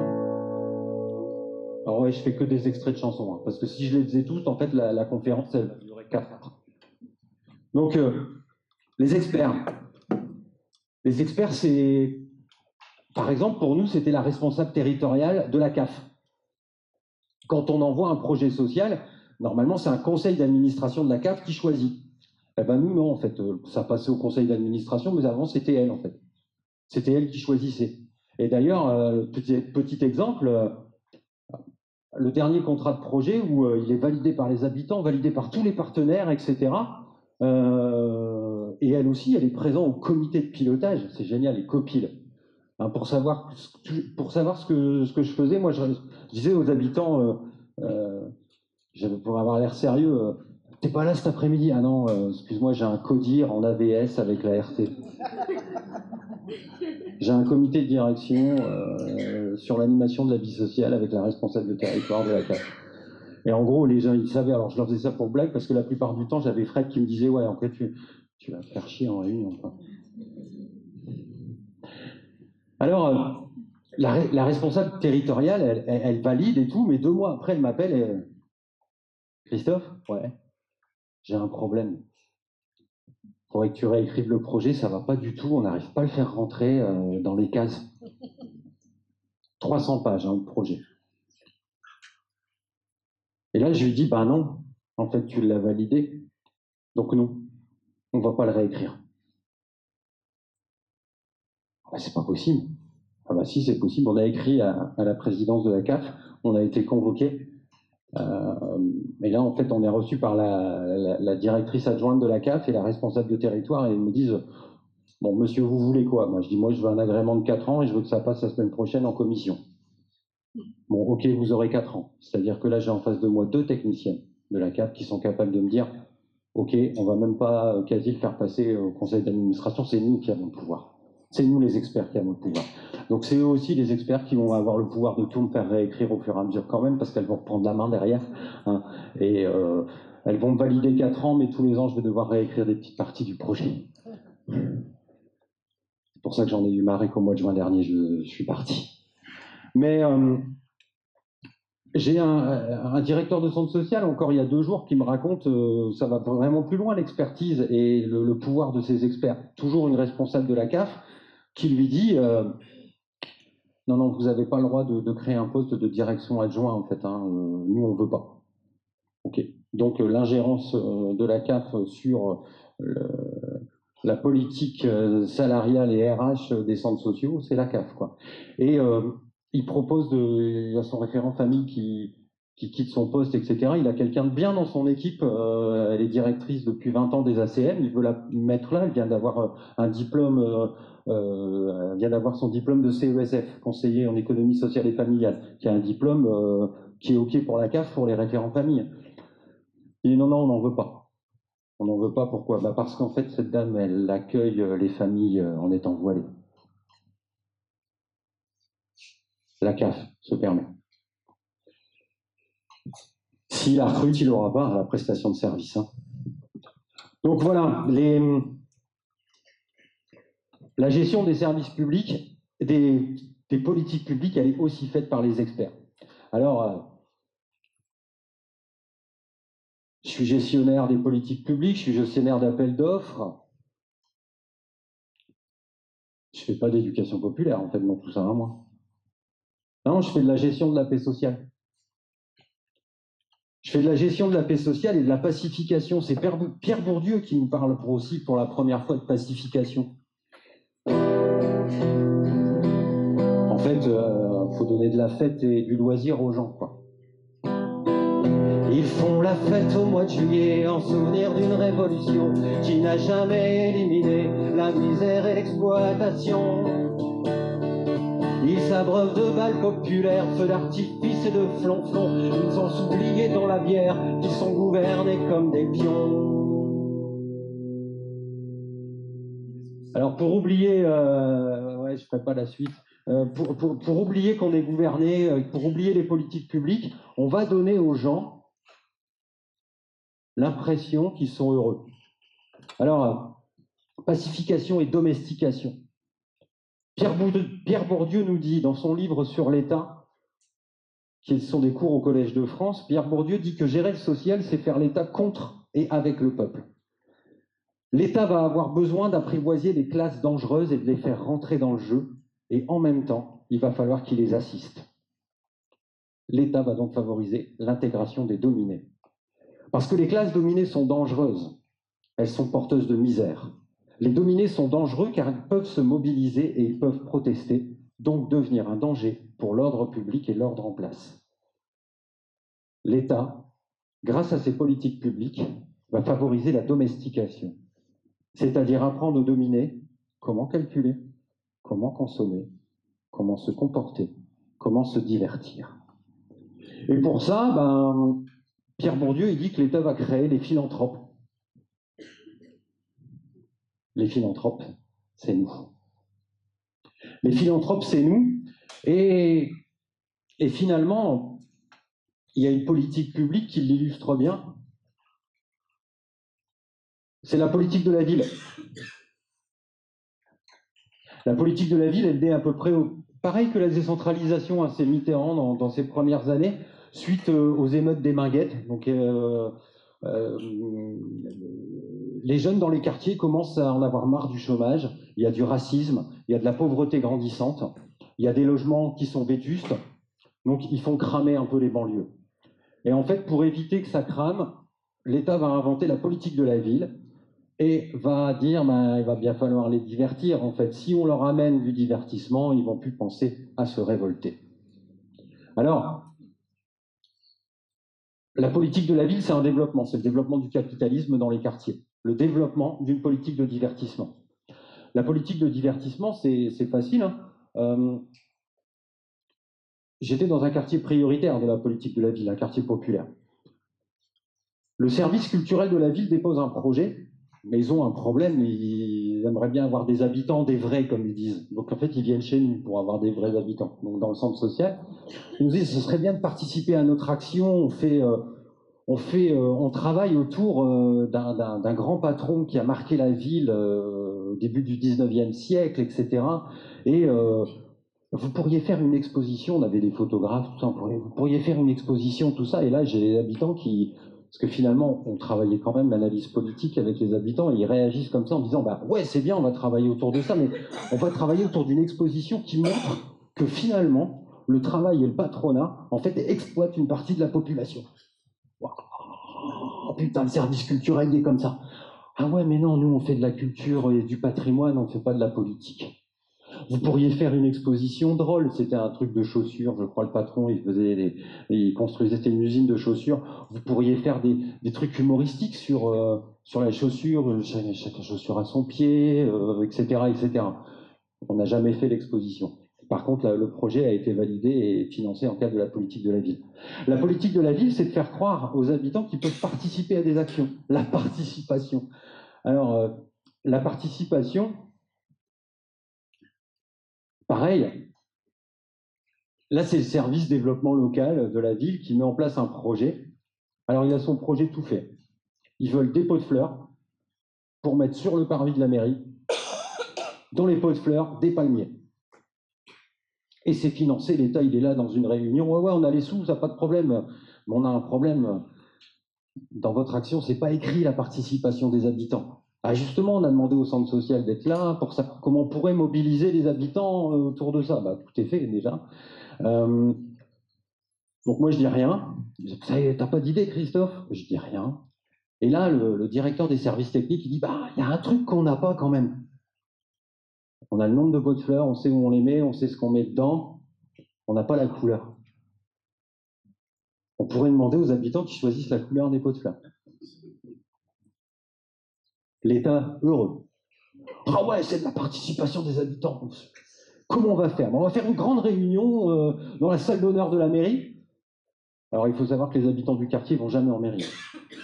[SPEAKER 1] Alors ouais, je fais que des extraits de chansons, hein, parce que si je les faisais tous, en fait, la conférence, elle va durer 4 heures. Donc, les experts. Les experts, c'est... Par exemple, pour nous, c'était la responsable territoriale de la CAF. Quand on envoie un projet social, normalement, c'est un conseil d'administration de la CAF qui choisit. Eh ben nous, non, en fait. Ça passait au conseil d'administration, mais avant, c'était elle, en fait. C'était elle qui choisissait. Et d'ailleurs, petit exemple, le dernier contrat de projet où il est validé par les habitants, validé par tous les partenaires, etc. Et elle aussi, elle est présente au comité de pilotage. C'est génial, les copiles. Hein, pour savoir ce que je faisais, moi, je disais aux habitants, pour avoir l'air sérieux, t'es pas là cet après-midi? Ah non, excuse-moi, j'ai un CODIR en AVS avec la RT. J'ai un comité de direction sur l'animation de la vie sociale avec la responsable de territoire de la CAF. Et en gros, les gens, ils savaient, alors je leur faisais ça pour blague, parce que la plupart du temps, j'avais Fred qui me disait, ouais, en fait, tu vas me faire chier en réunion. Quoi. Alors, la responsable territoriale, elle valide et tout, mais 2 mois après, elle m'appelle et... Christophe, ouais, j'ai un problème. Il faudrait que tu réécrives le projet, ça va pas du tout, on n'arrive pas à le faire rentrer dans les cases. 300 pages, hein, le projet. Et là, je lui dis, bah non, en fait, tu l'as validé, donc non, on va pas le réécrire. Bah, c'est pas possible. Ah bah si, c'est possible. On a écrit à la présidence de la CAF, on a été convoqué. Mais là, en fait, on est reçu par la directrice adjointe de la CAF et la responsable de territoire et ils me disent, bon, monsieur, vous voulez quoi? Moi, je dis, moi, je veux un agrément de 4 ans et je veux que ça passe la semaine prochaine en commission. Bon, ok, vous aurez 4 ans. C'est-à-dire que là, j'ai en face de moi 2 techniciennes de la CAF qui sont capables de me dire, ok, on va même pas quasi le faire passer au conseil d'administration, c'est nous qui avons le pouvoir. C'est nous les experts qui avons le pouvoir. Donc c'est eux aussi les experts qui vont avoir le pouvoir de tout me faire réécrire au fur et à mesure quand même, parce qu'elles vont reprendre la main derrière. Hein, et elles vont me valider 4 ans, mais tous les ans, je vais devoir réécrire des petites parties du projet. C'est pour ça que j'en ai eu marre et qu'au mois de juin dernier, je suis parti. Mais j'ai un directeur de centre social, encore il y a 2 jours, qui me raconte ça va vraiment plus loin l'expertise et le pouvoir de ces experts. Toujours une responsable de la CAF qui lui dit non, non, vous n'avez pas le droit de créer un poste de direction adjoint, en fait. Hein, nous, on ne veut pas. OK. Donc, l'ingérence de la CAF sur la politique salariale et RH des centres sociaux, c'est la CAF, quoi. Et il propose il y a son référent famille qui quitte son poste, etc. Il a quelqu'un de bien dans son équipe. Elle est directrice depuis 20 ans des ACM. Il veut la mettre là. Elle vient d'avoir un diplôme, elle vient d'avoir son diplôme de CESF, conseiller en économie sociale et familiale, qui a un diplôme qui est OK pour la CAF, pour les référents famille. Il dit non, non, on n'en veut pas. On n'en veut pas, pourquoi? Parce qu'en fait, cette dame, elle accueille les familles en étant voilées. La CAF se permet. S'il la recrute, il n'aura pas la prestation de service. Hein. Donc voilà, la gestion des services publics, des politiques publiques, elle est aussi faite par les experts. Alors, je suis gestionnaire des politiques publiques, je suis gestionnaire d'appels d'offres. Je ne fais pas d'éducation populaire, en fait, non, tout ça, hein, moi. Non, je fais de la gestion de la paix sociale. Je fais de la gestion de la paix sociale et de la pacification. C'est Pierre Bourdieu qui nous parle aussi pour la première fois de pacification. En fait, faut donner de la fête et du loisir aux gens, quoi. Ils font la fête au mois de juillet en souvenir d'une révolution qui n'a jamais éliminé la misère et l'exploitation. Ils s'abreuvent de balles populaires, feux d'artifice et de flonflons. Ils ont oublié dans la bière qu'ils sont gouvernés comme des pions. Alors pour oublier, ouais, je ferai pas la suite. Pour oublier qu'on est gouverné, pour oublier les politiques publiques, on va donner aux gens l'impression qu'ils sont heureux. Alors, pacification et domestication. Pierre Bourdieu nous dit dans son livre sur l'État, qui sont des cours au Collège de France, Pierre Bourdieu dit que gérer le social, c'est faire l'État contre et avec le peuple. L'État va avoir besoin d'apprivoiser les classes dangereuses et de les faire rentrer dans le jeu, et en même temps, il va falloir qu'il les assiste. L'État va donc favoriser l'intégration des dominés. Parce que les classes dominées sont dangereuses, elles sont porteuses de misère. Les dominés sont dangereux car ils peuvent se mobiliser et ils peuvent protester, donc devenir un danger pour l'ordre public et l'ordre en place. L'État, grâce à ses politiques publiques, va favoriser la domestication, c'est-à-dire apprendre aux dominés comment calculer, comment consommer, comment se comporter, comment se divertir. Et pour ça, Pierre Bourdieu il dit que l'État va créer les philanthropes. Les philanthropes, c'est nous. Les philanthropes, c'est nous. Et finalement, il y a une politique publique qui l'illustre bien. C'est la politique de la ville. La politique de la ville, elle est à peu près pareil que la décentralisation, hein, c'est Mitterrand dans ses premières années, suite aux émeutes des Minguettes. Donc, les jeunes dans les quartiers commencent à en avoir marre du chômage, il y a du racisme, il y a de la pauvreté grandissante, il y a des logements qui sont vétustes, donc ils font cramer un peu les banlieues. Et en fait, pour éviter que ça crame, l'État va inventer la politique de la ville et va dire il va bien falloir les divertir. En fait, si on leur amène du divertissement, ils vont plus penser à se révolter. Alors, la politique de la ville, c'est un développement, c'est le développement du capitalisme dans les quartiers, le développement d'une politique de divertissement. La politique de divertissement, c'est facile. Hein. J'étais dans un quartier prioritaire de la politique de la ville, un quartier populaire. Le service culturel de la ville dépose un projet, mais ils ont un problème, ils aimeraient bien avoir des habitants, des vrais, comme ils disent. Donc en fait, ils viennent chez nous pour avoir des vrais habitants. Donc dans le centre social, ils nous disent ce serait bien de participer à notre action, on travaille autour d'un grand patron qui a marqué la ville au début du 19e siècle, etc. Et vous pourriez faire une exposition, on avait des photographes, tout ça, vous pourriez faire une exposition, tout ça. Et là, j'ai les habitants parce que finalement, on travaillait quand même l'analyse politique avec les habitants et ils réagissent comme ça en disant ouais, c'est bien, on va travailler autour de ça, mais on va travailler autour d'une exposition qui montre que finalement, le travail et le patronat, en fait, exploitent une partie de la population. Oh putain, le service culturel, il est comme ça. Ah ouais, mais non, nous on fait de la culture et du patrimoine, on ne fait pas de la politique. Vous pourriez faire une exposition drôle. C'était un truc de chaussures, je crois, le patron, il construisait une usine de chaussures. Vous pourriez faire des trucs humoristiques sur la chaussure, chaque chaussure à son pied, etc., etc. On n'a jamais fait l'exposition. Par contre, le projet a été validé et financé en cadre de la politique de la ville. La politique de la ville, c'est de faire croire aux habitants qu'ils peuvent participer à des actions. La participation. Alors, la participation, pareil, là, c'est le service développement local de la ville qui met en place un projet. Alors, il a son projet tout fait. Ils veulent des pots de fleurs pour mettre sur le parvis de la mairie, dans les pots de fleurs, des palmiers. Et c'est financé, l'État, il est là dans une réunion. Ouais, on a les sous, ça pas de problème. Mais on a un problème. Dans votre action, c'est pas écrit la participation des habitants. Ah, justement, on a demandé au centre social d'être là pour ça. Comment on pourrait mobiliser les habitants autour de ça? Bah, tout est fait déjà. Donc moi, je dis rien. T'as pas d'idée, Christophe? Je dis rien. Et là, le directeur des services techniques, il dit, bah, il y a un truc qu'on n'a pas quand même. On a le nombre de pots de fleurs, on sait où on les met, on sait ce qu'on met dedans. On n'a pas la couleur. On pourrait demander aux habitants qui choisissent la couleur des pots de fleurs. L'État heureux. Ah ouais, c'est de la participation des habitants. Comment on va faire? On va faire une grande réunion dans la salle d'honneur de la mairie. Alors il faut savoir que les habitants du quartier vont jamais en mairie.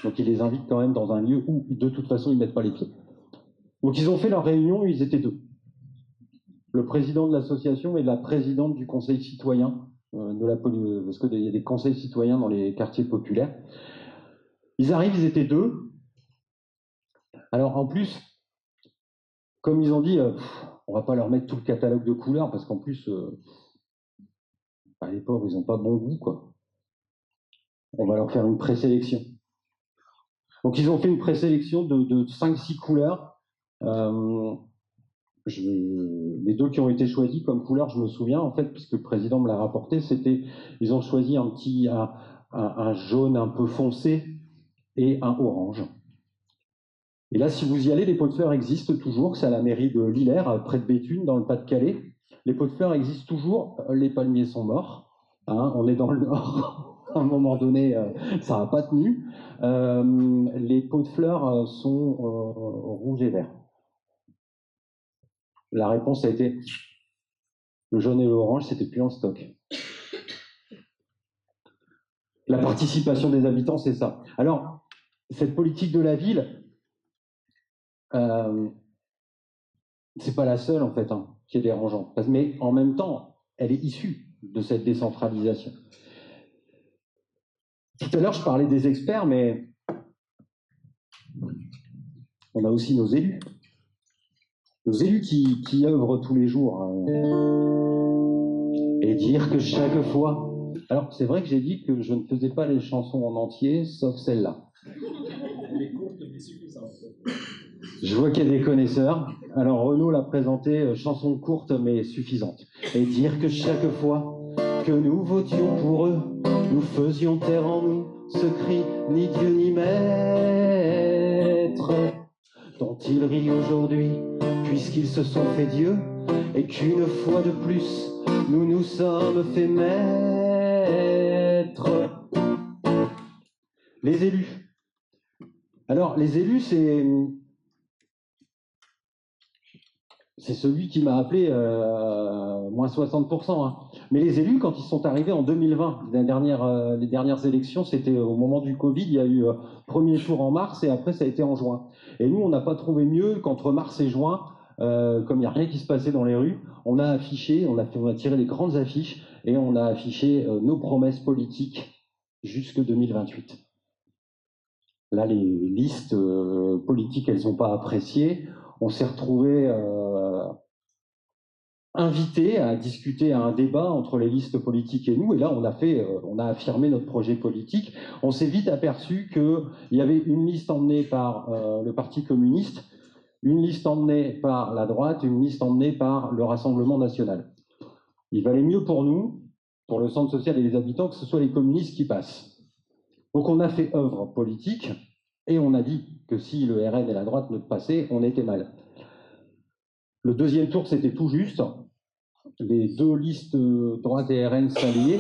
[SPEAKER 1] Donc ils les invitent quand même dans un lieu où de toute façon ils ne mettent pas les pieds. Donc ils ont fait leur réunion, ils étaient deux. Le président de l'association et la présidente du conseil citoyen parce qu'il y a des conseils citoyens dans les quartiers populaires. Ils arrivent, ils étaient deux. Alors en plus, comme ils ont dit, on va pas leur mettre tout le catalogue de couleurs parce qu'en plus, les pauvres, ils n'ont pas bon goût, quoi. On va leur faire une présélection. Donc ils ont fait une présélection de 5-6 couleurs. Les deux qui ont été choisis comme couleurs, je me souviens, en fait, puisque le président me l'a rapporté, ils ont choisi un jaune un peu foncé et un orange. Et là, si vous y allez, les pots de fleurs existent toujours. C'est à la mairie de Lillers, près de Béthune, dans le Pas-de-Calais. Les pots de fleurs existent toujours. Les palmiers sont morts. On est dans le Nord. À un moment donné, ça n'a pas tenu. Les pots de fleurs sont rouges et verts. La réponse a été le jaune et l'orange, c'était plus en stock. La participation des habitants, c'est ça. Alors, cette politique de la ville, c'est pas la seule en fait qui est dérangeante. Mais en même temps, elle est issue de cette décentralisation. Tout à l'heure, je parlais des experts, mais on a aussi nos élus. Nos élus qui œuvrent tous les jours. Et dire que chaque fois... Alors, c'est vrai que j'ai dit que je ne faisais pas les chansons en entier, sauf celle-là. Les courtes, mais suffisantes. Je vois qu'il y a des connaisseurs. Alors, Renaud l'a présenté, chanson courte, mais suffisante. Et dire que chaque fois que nous votions pour eux, nous faisions taire en nous ce cri, ni Dieu ni maître, dont ils rient aujourd'hui, puisqu'ils se sont fait Dieu, et qu'une fois de plus, nous nous sommes fait maître. Les élus. Alors, les élus, c'est celui qui m'a appelé moins 60%. Mais les élus, quand ils sont arrivés en 2020, les dernières élections, c'était au moment du Covid, il y a eu premier tour en mars et après ça a été en juin. Et nous, on n'a pas trouvé mieux qu'entre mars et juin, comme il n'y a rien qui se passait dans les rues, on a affiché, on a tiré des grandes affiches et on a affiché nos promesses politiques jusque 2028. Là, les listes politiques, elles n'ont pas apprécié. On s'est retrouvés invités à discuter à un débat entre les listes politiques et nous. Et là, on a affirmé notre projet politique. On s'est vite aperçu qu'il y avait une liste emmenée par le Parti communiste, une liste emmenée par la droite, une liste emmenée par le Rassemblement national. Il valait mieux pour nous, pour le centre social et les habitants, que ce soit les communistes qui passent. Donc on a fait œuvre politique. Et on a dit que si le RN et la droite ne passaient, on était mal. Le deuxième tour, c'était tout juste. Les deux listes droite et RN s'alliaient.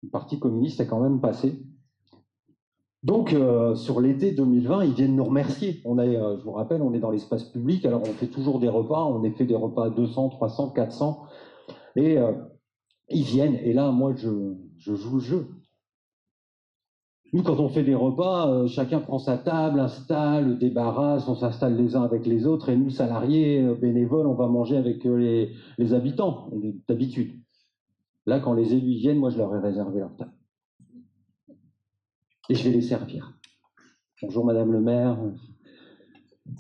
[SPEAKER 1] Le Parti communiste a quand même passé. Donc, sur l'été 2020, ils viennent nous remercier. Je vous rappelle, on est dans l'espace public, alors on fait toujours des repas, on a fait des repas à 200, 300, 400, et ils viennent, et là, moi, je joue le jeu. Nous, quand on fait des repas, chacun prend sa table, installe, débarrasse, on s'installe les uns avec les autres, et nous, salariés, bénévoles, on va manger avec les habitants, d'habitude. Là, quand les élus viennent, moi, je leur ai réservé leur table. Et je vais les servir. Bonjour, Madame le maire.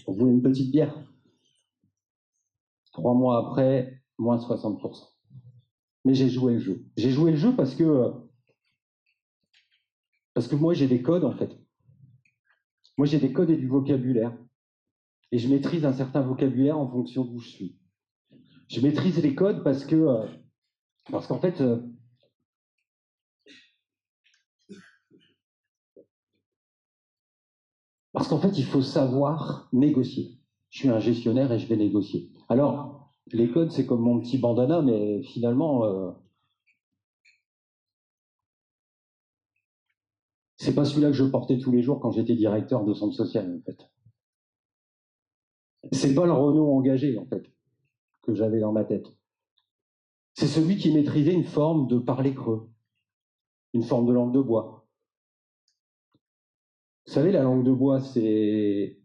[SPEAKER 1] Vous voulez une petite bière? 3 mois après, moins 60%. Mais j'ai joué le jeu. J'ai joué le jeu parce que moi, j'ai des codes, en fait. Moi, j'ai des codes et du vocabulaire. Et je maîtrise un certain vocabulaire en fonction d'où je suis. Je maîtrise les codes parce qu'en fait, il faut savoir négocier. Je suis un gestionnaire et je vais négocier. Alors, les codes, c'est comme mon petit bandana, mais finalement, c'est pas celui-là que je portais tous les jours quand j'étais directeur de centre social, en fait. C'est pas le Renault engagé, en fait, que j'avais dans ma tête. C'est celui qui maîtrisait une forme de parler creux, une forme de langue de bois. Vous savez, la langue de bois, c'est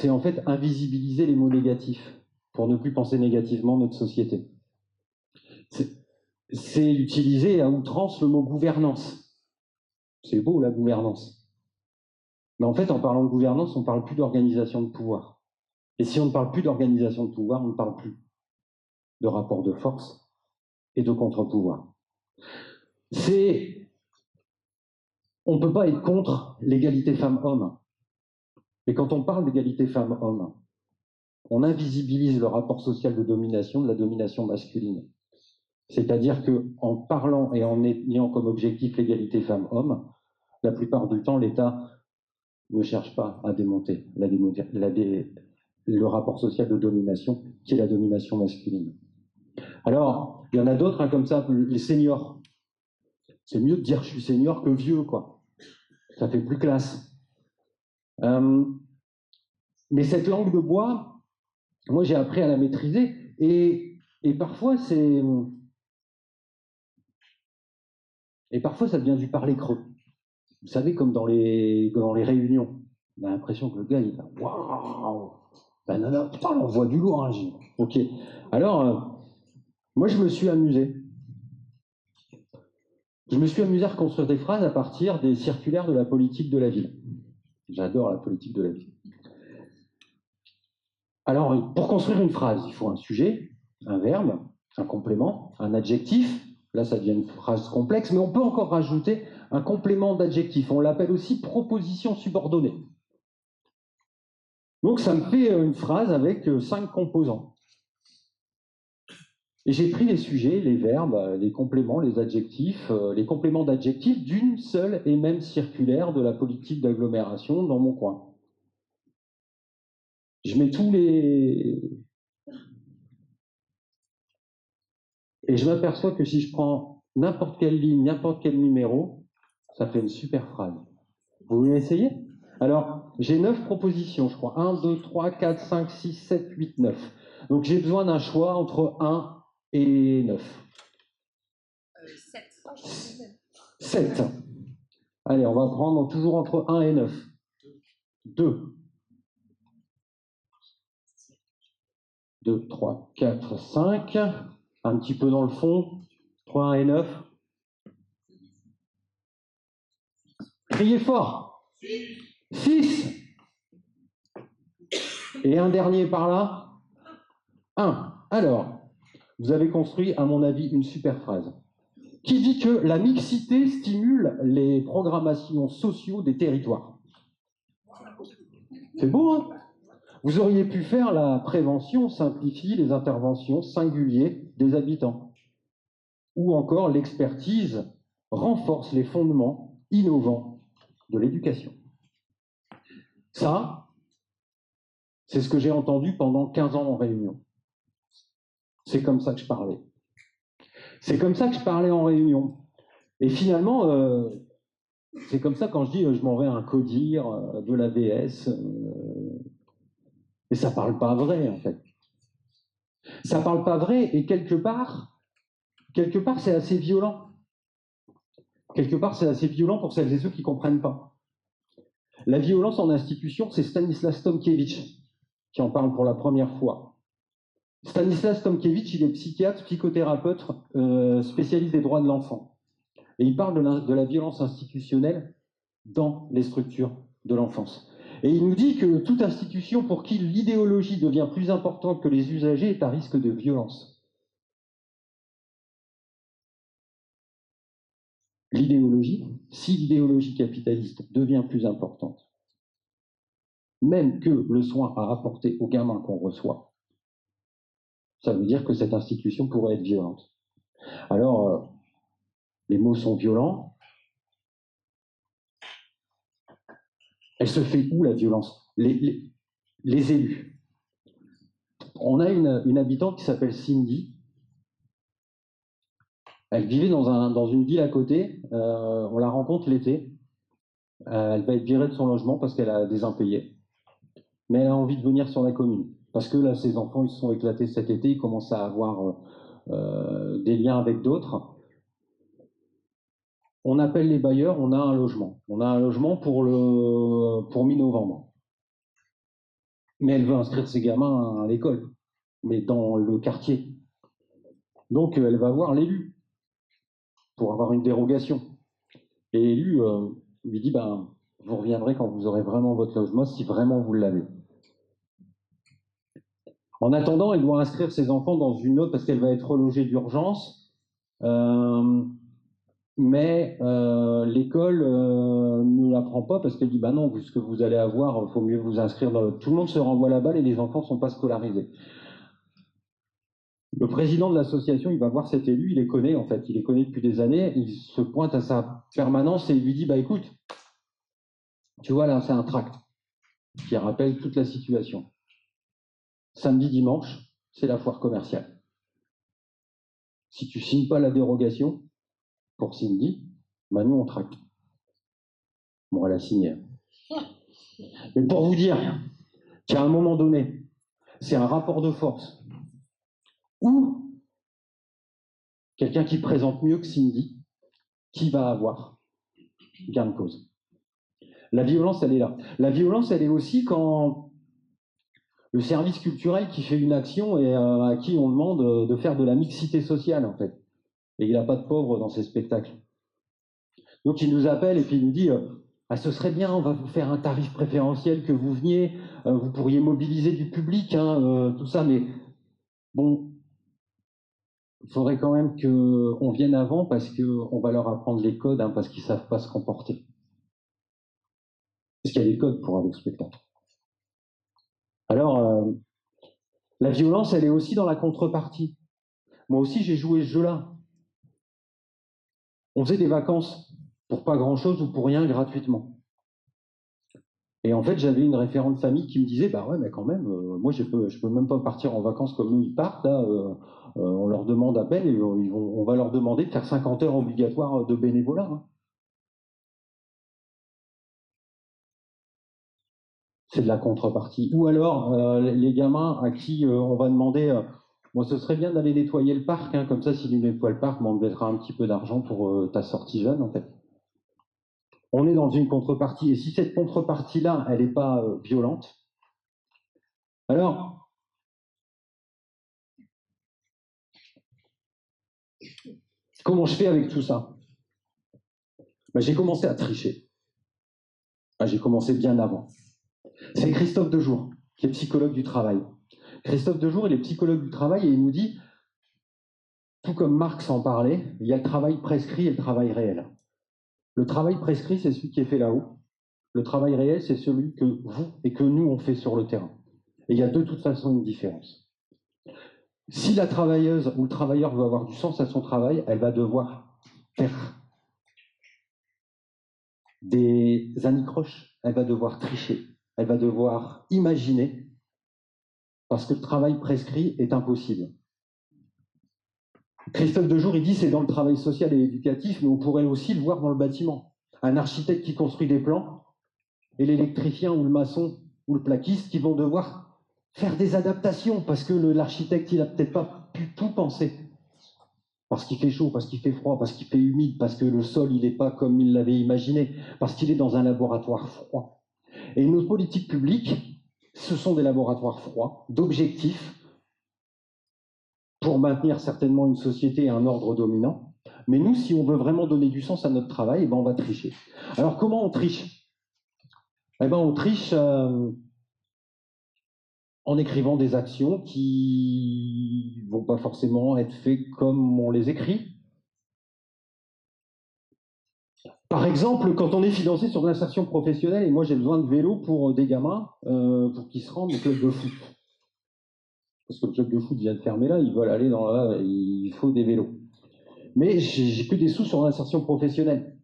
[SPEAKER 1] en fait invisibiliser les mots négatifs pour ne plus penser négativement notre société. C'est utiliser à outrance le mot gouvernance. C'est beau, la gouvernance. Mais en fait, en parlant de gouvernance, on ne parle plus d'organisation de pouvoir. Et si on ne parle plus d'organisation de pouvoir, on ne parle plus de rapport de force et de contre-pouvoir. On ne peut pas être contre l'égalité femmes-hommes. Mais quand on parle d'égalité femmes-hommes, on invisibilise le rapport social de domination, de la domination masculine. C'est-à-dire qu'en parlant et en ayant comme objectif l'égalité femmes-hommes, la plupart du temps, l'État ne cherche pas à démonter le rapport social de domination, qui est la domination masculine. Alors, il y en a d'autres, comme ça, les seniors. C'est mieux de dire je suis senior que vieux, quoi. Ça fait plus classe. Mais cette langue de bois, moi, j'ai appris à la maîtriser, et parfois, ça devient du parler creux. Vous savez, comme dans les réunions, on a l'impression que le gars, il va waouh, ben non, putain, on voit du lourd. Hein, ok. Alors, moi, je me suis amusé. Je me suis amusé à reconstruire des phrases à partir des circulaires de la politique de la ville. J'adore la politique de la ville. Alors, pour construire une phrase, il faut un sujet, un verbe, un complément, un adjectif. Là, ça devient une phrase complexe, mais on peut encore rajouter un complément d'adjectif. On l'appelle aussi proposition subordonnée. Donc, ça me fait une phrase avec 5 composants. Et j'ai pris les sujets, les verbes, les compléments, les adjectifs, les compléments d'adjectifs d'une seule et même circulaire de la politique d'agglomération dans mon coin. Je mets tous les... Et je m'aperçois que si je prends n'importe quelle ligne, n'importe quel numéro, ça fait une super phrase. Vous voulez essayer? Alors, j'ai 9 propositions, je crois. 1, 2, 3, 4, 5, 6, 7, 8, 9. Donc j'ai besoin d'un choix entre 1 et 9. 7. Allez, on va prendre toujours entre 1 et 9. 2. 2, 3, 4, 5. Un petit peu dans le fond. 3, 1 et 9. Criez fort. 6. Et un dernier par là. 1. Alors, vous avez construit, à mon avis, une super phrase qui dit que la mixité stimule les programmations sociaux des territoires. C'est beau, hein? Vous auriez pu faire la prévention simplifie les interventions singulières des habitants. Ou encore l'expertise renforce les fondements innovants de l'éducation. Ça, c'est ce que j'ai entendu pendant 15 ans en réunion. C'est comme ça que je parlais. C'est comme ça que je parlais en réunion. Et finalement, c'est comme ça quand je dis je m'en vais à un CODIR, de l'AVS, et ça parle pas vrai en fait. Ça parle pas vrai et quelque part c'est assez violent. Quelque part c'est assez violent pour celles et ceux qui comprennent pas. La violence en institution, c'est Stanislas Tomkiewicz qui en parle pour la première fois. Stanislas Tomkiewicz, il est psychiatre, psychothérapeute, spécialiste des droits de l'enfant. Et il parle de la violence institutionnelle dans les structures de l'enfance. Et il nous dit que toute institution pour qui l'idéologie devient plus importante que les usagers est à risque de violence. L'idéologie, si l'idéologie capitaliste devient plus importante, même que le soin à apporter aux gamins qu'on reçoit, ça veut dire que cette institution pourrait être violente. Alors, les mots sont violents. Elle se fait où la violence? Les élus. On a une habitante qui s'appelle Cindy. Elle vivait dans une ville à côté. On la rencontre l'été. Elle va être virée de son logement parce qu'elle a des impayés. Mais elle a envie de venir sur la commune. Parce que là, ses enfants, ils se sont éclatés cet été. Ils commencent à avoir des liens avec d'autres. On appelle les bailleurs, on a un logement. On a un logement pour mi-novembre. Mais elle veut inscrire ses gamins à l'école, mais dans le quartier. Donc elle va voir l'élu pour avoir une dérogation. Et l'élu lui dit, ben, vous reviendrez quand vous aurez vraiment votre logement, si vraiment vous l'avez. En attendant, elle doit inscrire ses enfants dans une autre, parce qu'elle va être relogée d'urgence. Mais l'école ne la prend pas parce qu'elle dit bah non, vu ce que vous allez avoir, il faut mieux vous inscrire dans le... Tout le monde se renvoie la balle et les enfants ne sont pas scolarisés. Le président de l'association, il va voir cet élu, il les connaît en fait, il les connaît depuis des années, il se pointe à sa permanence et il lui dit bah écoute, tu vois là, c'est un tract qui rappelle toute la situation. Samedi, dimanche, c'est la foire commerciale. Si tu signes pas la dérogation pour Cindy, bah nous on tracte. Bon, elle a signé. Mais pour vous dire qu'à un moment donné, c'est un rapport de force ou quelqu'un qui présente mieux que Cindy, qui va avoir gain de cause. La violence, elle est là. La violence, elle est aussi quand le service culturel qui fait une action et à qui on demande de faire de la mixité sociale, en fait. Et il n'y a pas de pauvres dans ces spectacles. Donc il nous appelle et puis il nous dit ah, ce serait bien, on va vous faire un tarif préférentiel, que vous veniez, vous pourriez mobiliser du public, hein, tout ça, mais bon, il faudrait quand même qu'on vienne avant parce qu'on va leur apprendre les codes, hein, parce qu'ils ne savent pas se comporter. Parce qu'il y a des codes pour aller au spectacle. Alors, la violence, elle est aussi dans la contrepartie. Moi aussi, j'ai joué ce jeu-là. On faisait des vacances pour pas grand-chose ou pour rien gratuitement. Et en fait, j'avais une référente famille qui me disait, bah ouais, mais quand même, moi, je peux même pas partir en vacances comme nous, ils partent. Là, on leur demande appel et on va leur demander de faire 50 heures obligatoires de bénévolat. Hein. C'est de la contrepartie. Ou alors, les gamins à qui on va demander, bon, ce serait bien d'aller nettoyer le parc, hein, comme ça, si tu nettoies le parc, on te mettra un petit peu d'argent pour ta sortie jeune, en fait. On est dans une contrepartie, et si cette contrepartie-là, elle n'est pas violente, alors, comment je fais avec tout ça? Ben, j'ai commencé à tricher. Ben, j'ai commencé bien avant. C'est Christophe Dejour, qui est psychologue du travail. Christophe Dejour, il est psychologue du travail et il nous dit, tout comme Marx en parlait, il y a le travail prescrit et le travail réel. Le travail prescrit, c'est celui qui est fait là-haut. Le travail réel, c'est celui que vous et que nous, on fait sur le terrain. Et il y a de toute façon une différence. Si la travailleuse ou le travailleur veut avoir du sens à son travail, elle va devoir faire des anicroches, elle va devoir tricher, elle va devoir imaginer, parce que le travail prescrit est impossible. Christophe Dejour, il dit c'est dans le travail social et éducatif, mais on pourrait aussi le voir dans le bâtiment. Un architecte qui construit des plans, et l'électricien ou le maçon ou le plaquiste qui vont devoir faire des adaptations, parce que l'architecte, il n'a peut-être pas pu tout penser. Parce qu'il fait chaud, parce qu'il fait froid, parce qu'il fait humide, parce que le sol, il n'est pas comme il l'avait imaginé, parce qu'il est dans un laboratoire froid. Et nos politiques publiques, ce sont des laboratoires froids, d'objectifs, pour maintenir certainement une société et un ordre dominant. Mais nous, si on veut vraiment donner du sens à notre travail, eh ben on va tricher. Alors comment on triche? Eh ben on triche en écrivant des actions qui vont pas forcément être faites comme on les écrit. Par exemple, quand on est financé sur de l'insertion professionnelle, et moi j'ai besoin de vélos pour des gamins, pour qu'ils se rendent au club de foot. Parce que le club de foot vient de fermer là, ils veulent aller dans là, il faut des vélos. Mais j'ai que des sous sur l'insertion professionnelle.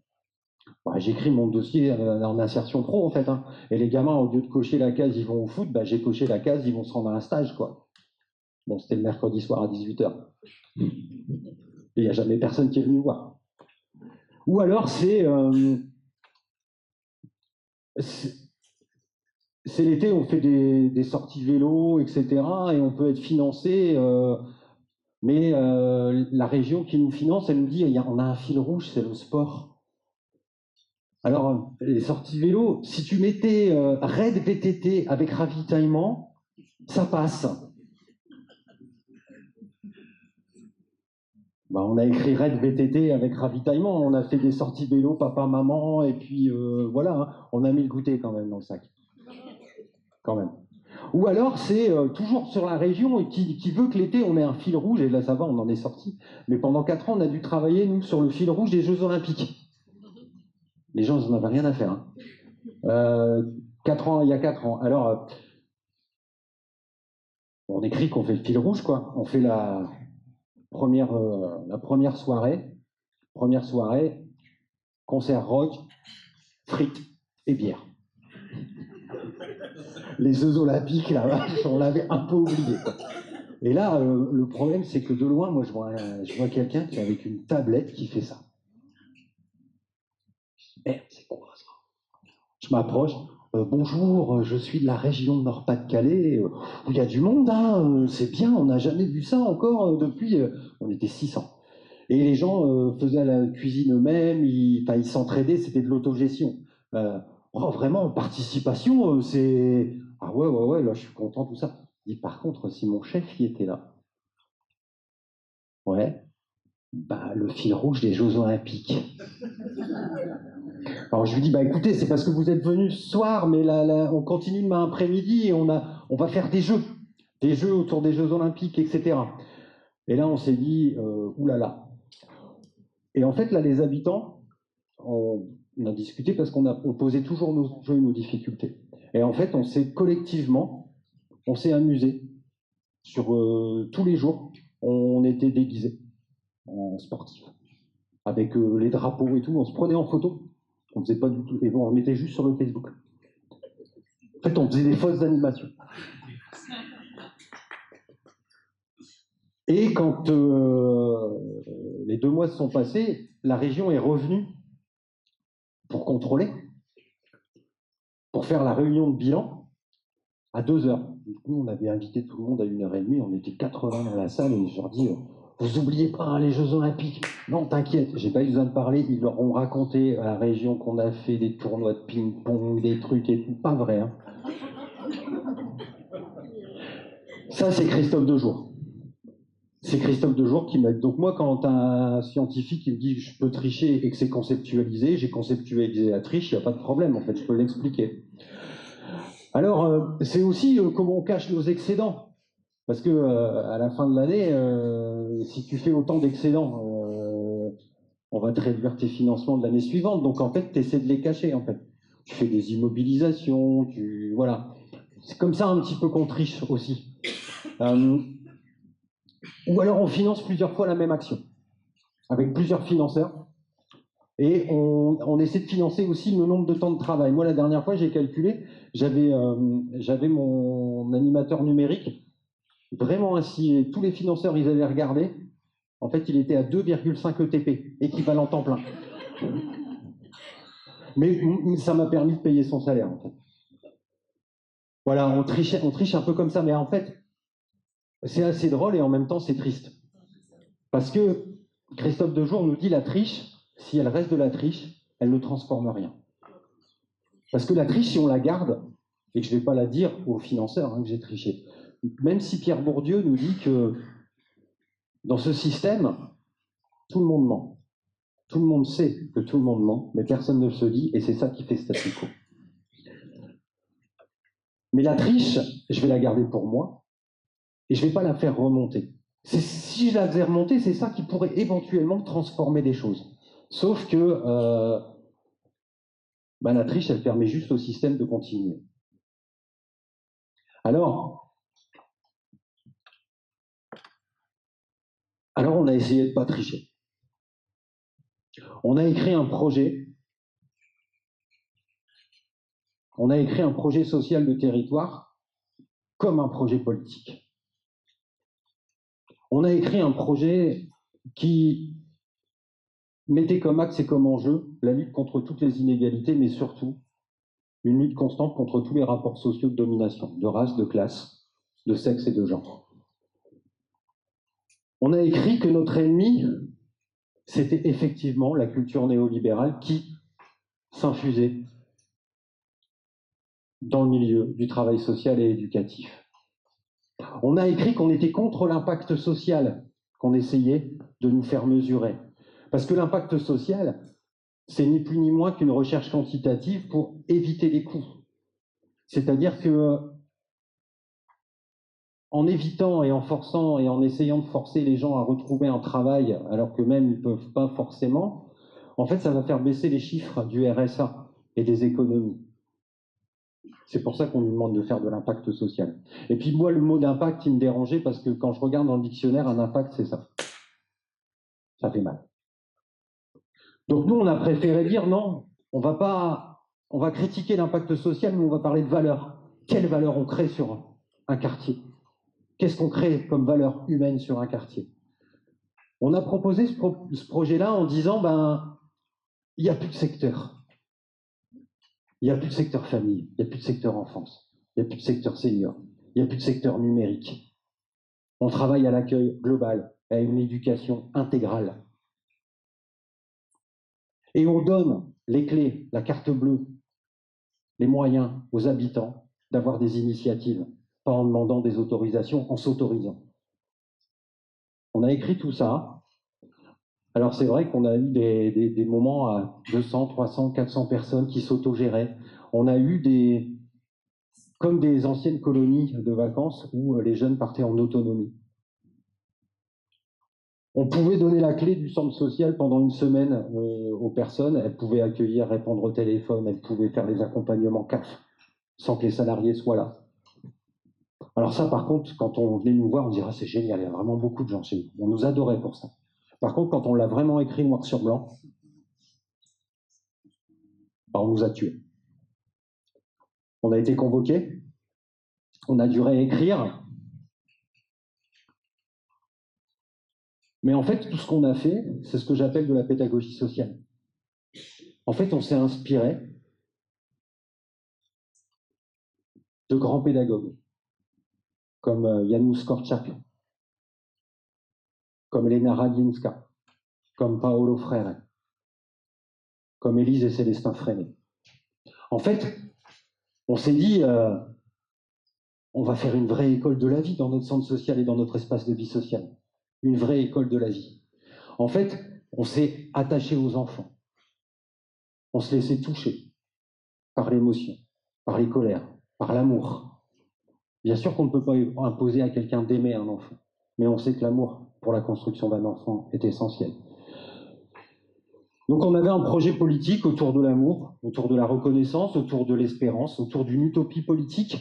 [SPEAKER 1] Bah, j'écris mon dossier en insertion pro en fait. Hein. Et les gamins, au lieu de cocher la case, ils vont au foot, bah, j'ai coché la case, ils vont se rendre à un stage, quoi. Bon, c'était le mercredi soir à 18h. Et il n'y a jamais personne qui est venu voir. Ou alors c'est l'été, on fait des sorties vélo, etc. Et on peut être financé, mais la région qui nous finance, elle nous dit, on a un fil rouge, c'est le sport. Alors, les sorties vélo, si tu mettais raid VTT avec ravitaillement, ça passe. Ben, on a écrit raid VTT avec ravitaillement, on a fait des sorties vélo, papa, maman, et puis voilà, hein, on a mis le goûter quand même dans le sac. Quand même. Ou alors c'est toujours sur la région qui veut que l'été on ait un fil rouge, et là ça va, on en est sorti. Mais pendant 4 ans, on a dû travailler, nous, sur le fil rouge des Jeux Olympiques. Les gens, ils n'en avaient rien à faire. Hein. 4 ans, il y a 4 ans. Alors, on écrit qu'on fait le fil rouge, quoi. On fait la première soirée, concert rock, frites et bière. Les Jeux Olympiques, là, on l'avait un peu oublié. Quoi. Et là, le problème, c'est que de loin, moi, je vois quelqu'un qui est avec une tablette qui fait ça. Merde, c'est quoi ça? Je m'approche. Bonjour, je suis de la région de Nord-Pas-de-Calais, où il y a du monde, hein, c'est bien, on n'a jamais vu ça encore depuis. On était 600. Et les gens faisaient la cuisine eux-mêmes, ils s'entraidaient, c'était de l'autogestion. Vraiment, participation, c'est. Ah ouais, là je suis content, tout ça. Je dis, par contre, si mon chef y était là, ouais, bah, le fil rouge des Jeux Olympiques. Alors je lui dis, bah écoutez, c'est parce que vous êtes venus ce soir, mais là, on continue demain après-midi et on va faire des jeux autour des Jeux Olympiques, etc. Et là, on s'est dit, oulala. Et en fait, là, les habitants, on a discuté parce on posait toujours nos enjeux et nos difficultés. Et en fait, on s'est collectivement, on s'est amusé sur tous les jours. On était déguisés en sportifs, avec les drapeaux et tout. On se prenait en photo. On faisait pas du tout. Et bon, on le mettait juste sur le Facebook. En fait, on faisait des fausses animations. Et quand les 2 mois se sont passés, la région est revenue pour contrôler, pour faire la réunion de bilan à 2h. Du coup, on avait invité tout le monde à 1h30, on était 80 dans la salle, et je leur dis, vous oubliez pas hein, les Jeux Olympiques. Non, t'inquiète, j'ai pas eu besoin de parler, ils leur ont raconté à la région qu'on a fait des tournois de ping-pong, des trucs et tout, pas vrai. Hein. Ça, c'est Christophe Dejour. C'est Christophe Dejour qui m'a dit. Donc moi, quand un scientifique il me dit que je peux tricher et que c'est conceptualisé, j'ai conceptualisé la triche, il n'y a pas de problème, en fait, je peux l'expliquer. Alors, c'est aussi comment on cache nos excédents. Parce que à la fin de l'année, si tu fais autant d'excédents, on va te réduire tes financements de l'année suivante. Donc en fait, tu essaies de les cacher, en fait. Tu fais des immobilisations, voilà. C'est comme ça un petit peu qu'on triche aussi. Ou alors on finance plusieurs fois la même action, avec plusieurs financeurs. Et on essaie de financer aussi le nombre de temps de travail. Moi, la dernière fois, j'ai calculé, j'avais mon animateur numérique, vraiment ainsi, tous les financeurs, ils avaient regardé. En fait, il était à 2,5 ETP, équivalent temps plein. Mais ça m'a permis de payer son salaire, en fait. Voilà, on triche un peu comme ça, mais en fait, c'est assez drôle et en même temps, c'est triste. Parce que Christophe Dejour nous dit la triche, si elle reste de la triche, elle ne transforme rien. Parce que la triche, si on la garde, et que je ne vais pas la dire aux financeurs que j'ai triché, même si Pierre Bourdieu nous dit que dans ce système, tout le monde ment. Tout le monde sait que tout le monde ment, mais personne ne se dit, et c'est ça qui fait statu quo. Mais la triche, je vais la garder pour moi, et je ne vais pas la faire remonter. Si je la faisais remonter, c'est ça qui pourrait éventuellement transformer des choses. Sauf que la triche, elle permet juste au système de continuer. Alors on a essayé de ne pas tricher. On a écrit un projet social de territoire comme un projet politique. On a écrit un projet qui mettait comme axe et comme enjeu la lutte contre toutes les inégalités, mais surtout une lutte constante contre tous les rapports sociaux de domination, de race, de classe, de sexe et de genre. On a écrit que notre ennemi, c'était effectivement la culture néolibérale qui s'infusait dans le milieu du travail social et éducatif. On a écrit qu'on était contre l'impact social qu'on essayait de nous faire mesurer. Parce que l'impact social, c'est ni plus ni moins qu'une recherche quantitative pour éviter les coûts. C'est-à-dire que en évitant et en forçant et en essayant de forcer les gens à retrouver un travail alors que même ils ne peuvent pas forcément, en fait, ça va faire baisser les chiffres du RSA et des économies. C'est pour ça qu'on nous demande de faire de l'impact social. Et puis moi, le mot d'impact, il me dérangeait parce que quand je regarde dans le dictionnaire, un impact, c'est ça. Ça fait mal. Donc nous, on a préféré dire non, on va critiquer l'impact social, mais on va parler de valeur. Quelle valeur on crée sur un quartier? Qu'est-ce qu'on crée comme valeur humaine sur un quartier? On a proposé ce projet-là en disant, il n'y a plus de secteur. Il n'y a plus de secteur famille, il n'y a plus de secteur enfance, il n'y a plus de secteur senior, il n'y a plus de secteur numérique. On travaille à l'accueil global, à une éducation intégrale. Et on donne les clés, la carte bleue, les moyens aux habitants d'avoir des initiatives, pas en demandant des autorisations, en s'autorisant. On a écrit tout ça. Alors c'est vrai qu'on a eu des moments à 200, 300, 400 personnes qui s'autogéraient. On a eu comme des anciennes colonies de vacances où les jeunes partaient en autonomie. On pouvait donner la clé du centre social pendant une semaine aux personnes. Elles pouvaient accueillir, répondre au téléphone, elles pouvaient faire les accompagnements CAF sans que les salariés soient là. Alors ça, par contre, quand on venait nous voir, on dirait c'est génial, il y a vraiment beaucoup de gens chez nous. On nous adorait pour ça. Par contre, quand on l'a vraiment écrit noir sur blanc, on nous a tués. On a été convoqués, on a dû réécrire. Mais en fait, tout ce qu'on a fait, c'est ce que j'appelle de la pédagogie sociale. En fait, on s'est inspiré de grands pédagogues, comme Janusz Korczak, comme Elena Radzinska, comme Paolo Freire, comme Élise et Célestin Freinet. En fait, on s'est dit, on va faire une vraie école de la vie dans notre centre social et dans notre espace de vie sociale. Une vraie école de la vie. En fait, on s'est attaché aux enfants. On se laissait toucher par l'émotion, par les colères, par l'amour. Bien sûr qu'on ne peut pas imposer à quelqu'un d'aimer un enfant, mais on sait que l'amour pour la construction d'un enfant est essentiel. Donc on avait un projet politique autour de l'amour, autour de la reconnaissance, autour de l'espérance, autour d'une utopie politique,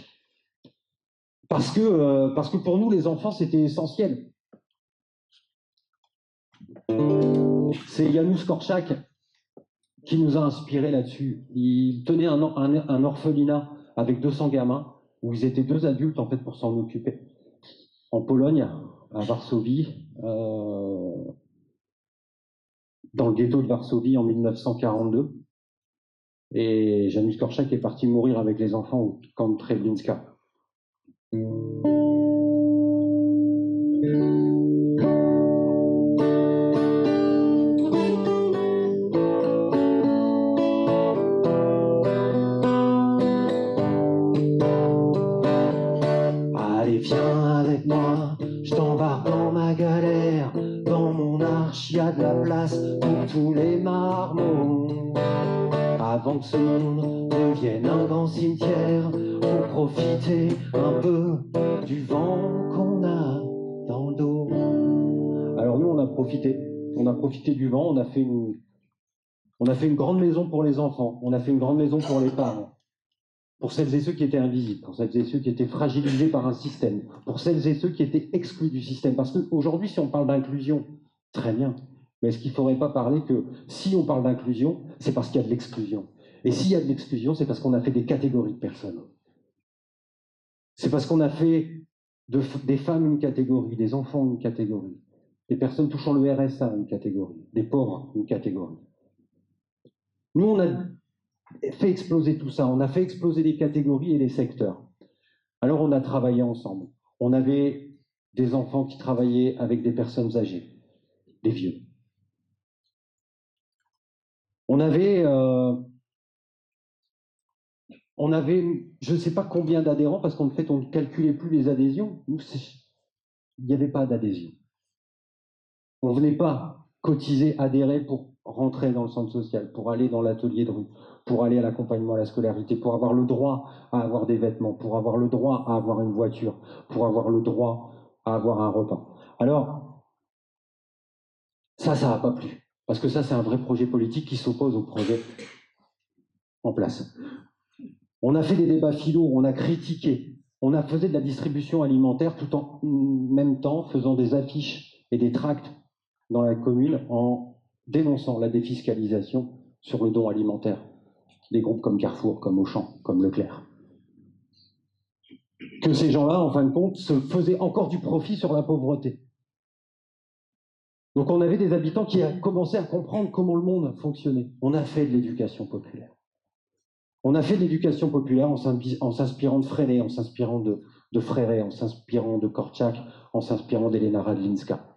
[SPEAKER 1] parce que pour nous, les enfants, c'était essentiel. C'est Janusz Korczak qui nous a inspirés là-dessus. Il tenait un orphelinat avec 200 gamins, où ils étaient 2 adultes en fait pour s'en occuper. En Pologne, à Varsovie, dans le ghetto de Varsovie en 1942. Et Janusz Korczak est parti mourir avec les enfants au camp de Treblinka. Allez, viens avec moi, je t'embarque dans ma galère. Dans mon arche, y a de la place pour tous les marmots. Avant que ce monde devienne un grand cimetière, pour profiter un peu du vent qu'on a dans le dos. Alors nous, on a profité du vent, on a fait une grande maison pour les enfants, on a fait une grande maison pour les parents, pour celles et ceux qui étaient invisibles, pour celles et ceux qui étaient fragilisés par un système, pour celles et ceux qui étaient exclus du système. Parce qu'aujourd'hui, si on parle d'inclusion, très bien, mais est-ce qu'il ne faudrait pas parler que si on parle d'inclusion, c'est parce qu'il y a de l'exclusion. Et s'il y a de l'exclusion, c'est parce qu'on a fait des catégories de personnes. C'est parce qu'on a fait des femmes une catégorie, des enfants une catégorie, des personnes touchant le RSA une catégorie, des pauvres une catégorie. Nous, on a fait exploser tout ça, on a fait exploser les catégories et les secteurs. Alors on a travaillé ensemble. On avait des enfants qui travaillaient avec des personnes âgées, des vieux. On avait je ne sais pas combien d'adhérents, parce qu'en fait, on ne calculait plus les adhésions. Nous, il n'y avait pas d'adhésion. On ne venait pas cotiser, adhérer pour rentrer dans le centre social, pour aller dans l'atelier de rue, pour aller à l'accompagnement à la scolarité, pour avoir le droit à avoir des vêtements, pour avoir le droit à avoir une voiture, pour avoir le droit à avoir un repas. Alors, ça n'a pas plu. Parce que ça, c'est un vrai projet politique qui s'oppose au projet en place. On a fait des débats philo, on a critiqué, on a fait de la distribution alimentaire tout en même temps faisant des affiches et des tracts dans la commune en dénonçant la défiscalisation sur le don alimentaire des groupes comme Carrefour, comme Auchan, comme Leclerc. Que ces gens-là, en fin de compte, se faisaient encore du profit sur la pauvreté. Donc on avait des habitants qui commençaient à comprendre comment le monde fonctionnait. On a fait de l'éducation populaire. On a fait de l'éducation populaire en s'inspirant de Freinet, en s'inspirant de Freiret, en s'inspirant de Korczak, en s'inspirant d'Elena Radlinska.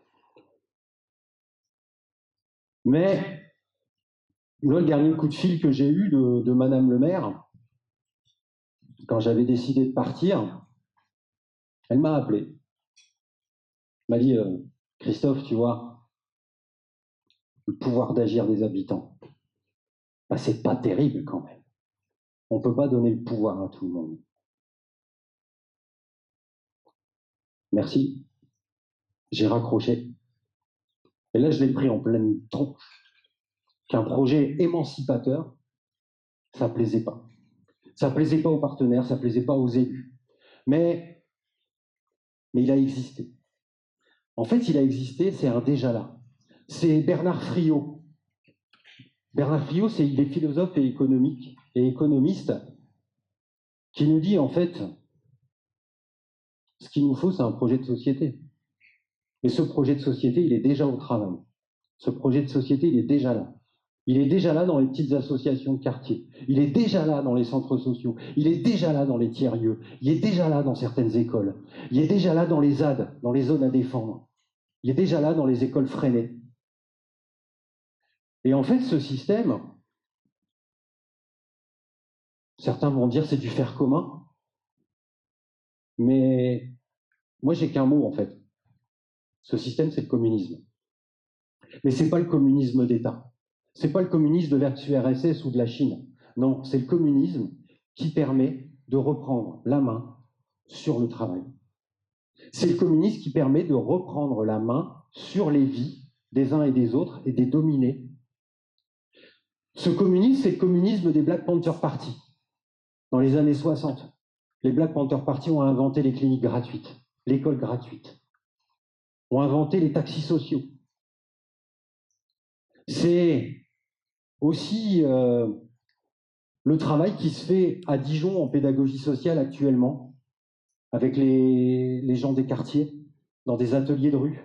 [SPEAKER 1] Mais le dernier coup de fil que j'ai eu de Madame le maire, quand j'avais décidé de partir, elle m'a appelé. Elle m'a dit Christophe, tu vois, le pouvoir d'agir des habitants, bah, c'est pas terrible quand même. On ne peut pas donner le pouvoir à tout le monde. Merci. J'ai raccroché. Et là, je l'ai pris en pleine tronche. Qu'un projet émancipateur, ça ne plaisait pas. Ça ne plaisait pas aux partenaires, ça ne plaisait pas aux élus. Mais il a existé. En fait, il a existé, c'est un déjà là. C'est Bernard Friot. Bernard Friot, il est philosophe et économiste qui nous dit en fait, ce qu'il nous faut, c'est un projet de société. Et ce projet de société, il est déjà au travail. Ce projet de société, il est déjà là. Il est déjà là dans les petites associations de quartier. Il est déjà là dans les centres sociaux. Il est déjà là dans les tiers-lieux. Il est déjà là dans certaines écoles. Il est déjà là dans les ZAD, dans les zones à défendre. Il est déjà là dans les écoles freinées. Et en fait, ce système, certains vont dire c'est du faire commun, mais moi j'ai qu'un mot en fait. Ce système, c'est le communisme. Mais c'est pas le communisme d'État. C'est pas le communisme de l'URSS ou de la Chine. Non, c'est le communisme qui permet de reprendre la main sur le travail. C'est le communisme qui permet de reprendre la main sur les vies des uns et des autres et des dominés. Ce communisme, c'est le communisme des Black Panther Party. Dans les années 60, les Black Panther Party ont inventé les cliniques gratuites, l'école gratuite, ont inventé les taxis sociaux. C'est aussi le travail qui se fait à Dijon en pédagogie sociale actuellement, avec les gens des quartiers, dans des ateliers de rue,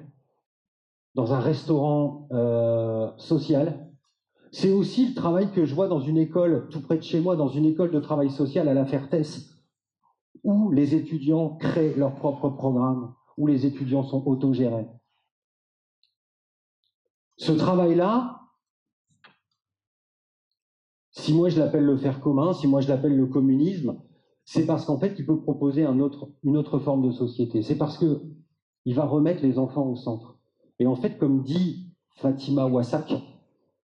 [SPEAKER 1] dans un restaurant social. C'est aussi le travail que je vois dans une école, tout près de chez moi, dans une école de travail social à La Fertesse, où les étudiants créent leur propre programme, où les étudiants sont autogérés. Ce travail-là, si moi je l'appelle le faire commun, si moi je l'appelle le communisme, c'est parce qu'en fait il peut proposer une autre forme de société. C'est parce qu'il va remettre les enfants au centre. Et en fait, comme dit Fatima Wassak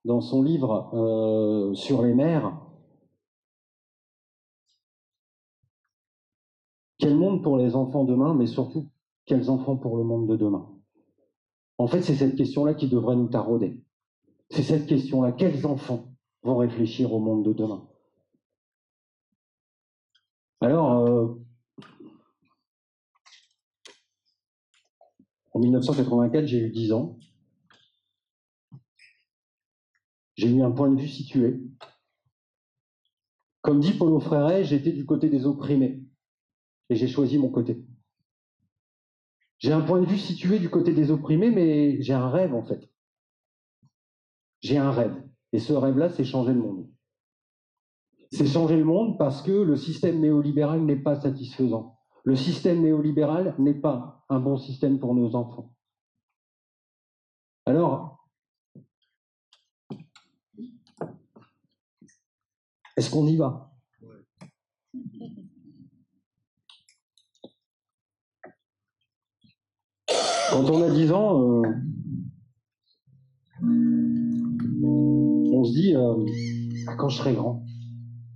[SPEAKER 1] dans son livre sur les mères, quel monde pour les enfants demain, mais surtout quels enfants pour le monde de demain? En fait, c'est cette question-là qui devrait nous tarauder. C'est cette question-là. Quels enfants vont réfléchir au monde de demain? Alors, en 1984, j'ai eu 10 ans. J'ai eu un point de vue situé. Comme dit Paulo Freire, j'étais du côté des opprimés. Et j'ai choisi mon côté. J'ai un point de vue situé du côté des opprimés, mais j'ai un rêve, en fait. J'ai un rêve. Et ce rêve-là, c'est changer le monde. C'est changer le monde parce que le système néolibéral n'est pas satisfaisant. Le système néolibéral n'est pas un bon système pour nos enfants. Alors, est-ce qu'on y va? Quand on a 10 ans, on se dit, quand je serai grand,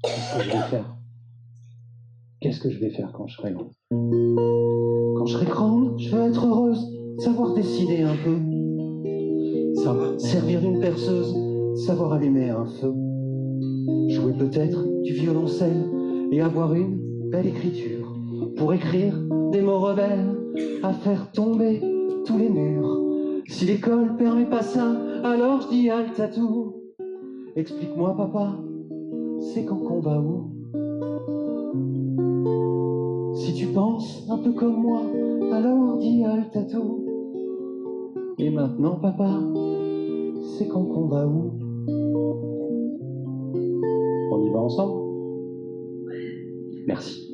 [SPEAKER 1] qu'est-ce que je vais faire? Qu'est-ce que je vais faire quand je serai grand? Quand je serai grande, je veux être heureuse, savoir dessiner un peu, servir d'une perceuse, savoir allumer un feu, jouer peut-être du violoncelle et avoir une belle écriture pour écrire des mots rebelles à faire tomber tous les murs. Si l'école permet pas ça, alors je dis halte à tout. Explique-moi papa, c'est quand qu'on va où? Si tu penses un peu comme moi, alors dis halte à tout. Et maintenant papa, c'est quand qu'on va où? On y va ensemble? Merci.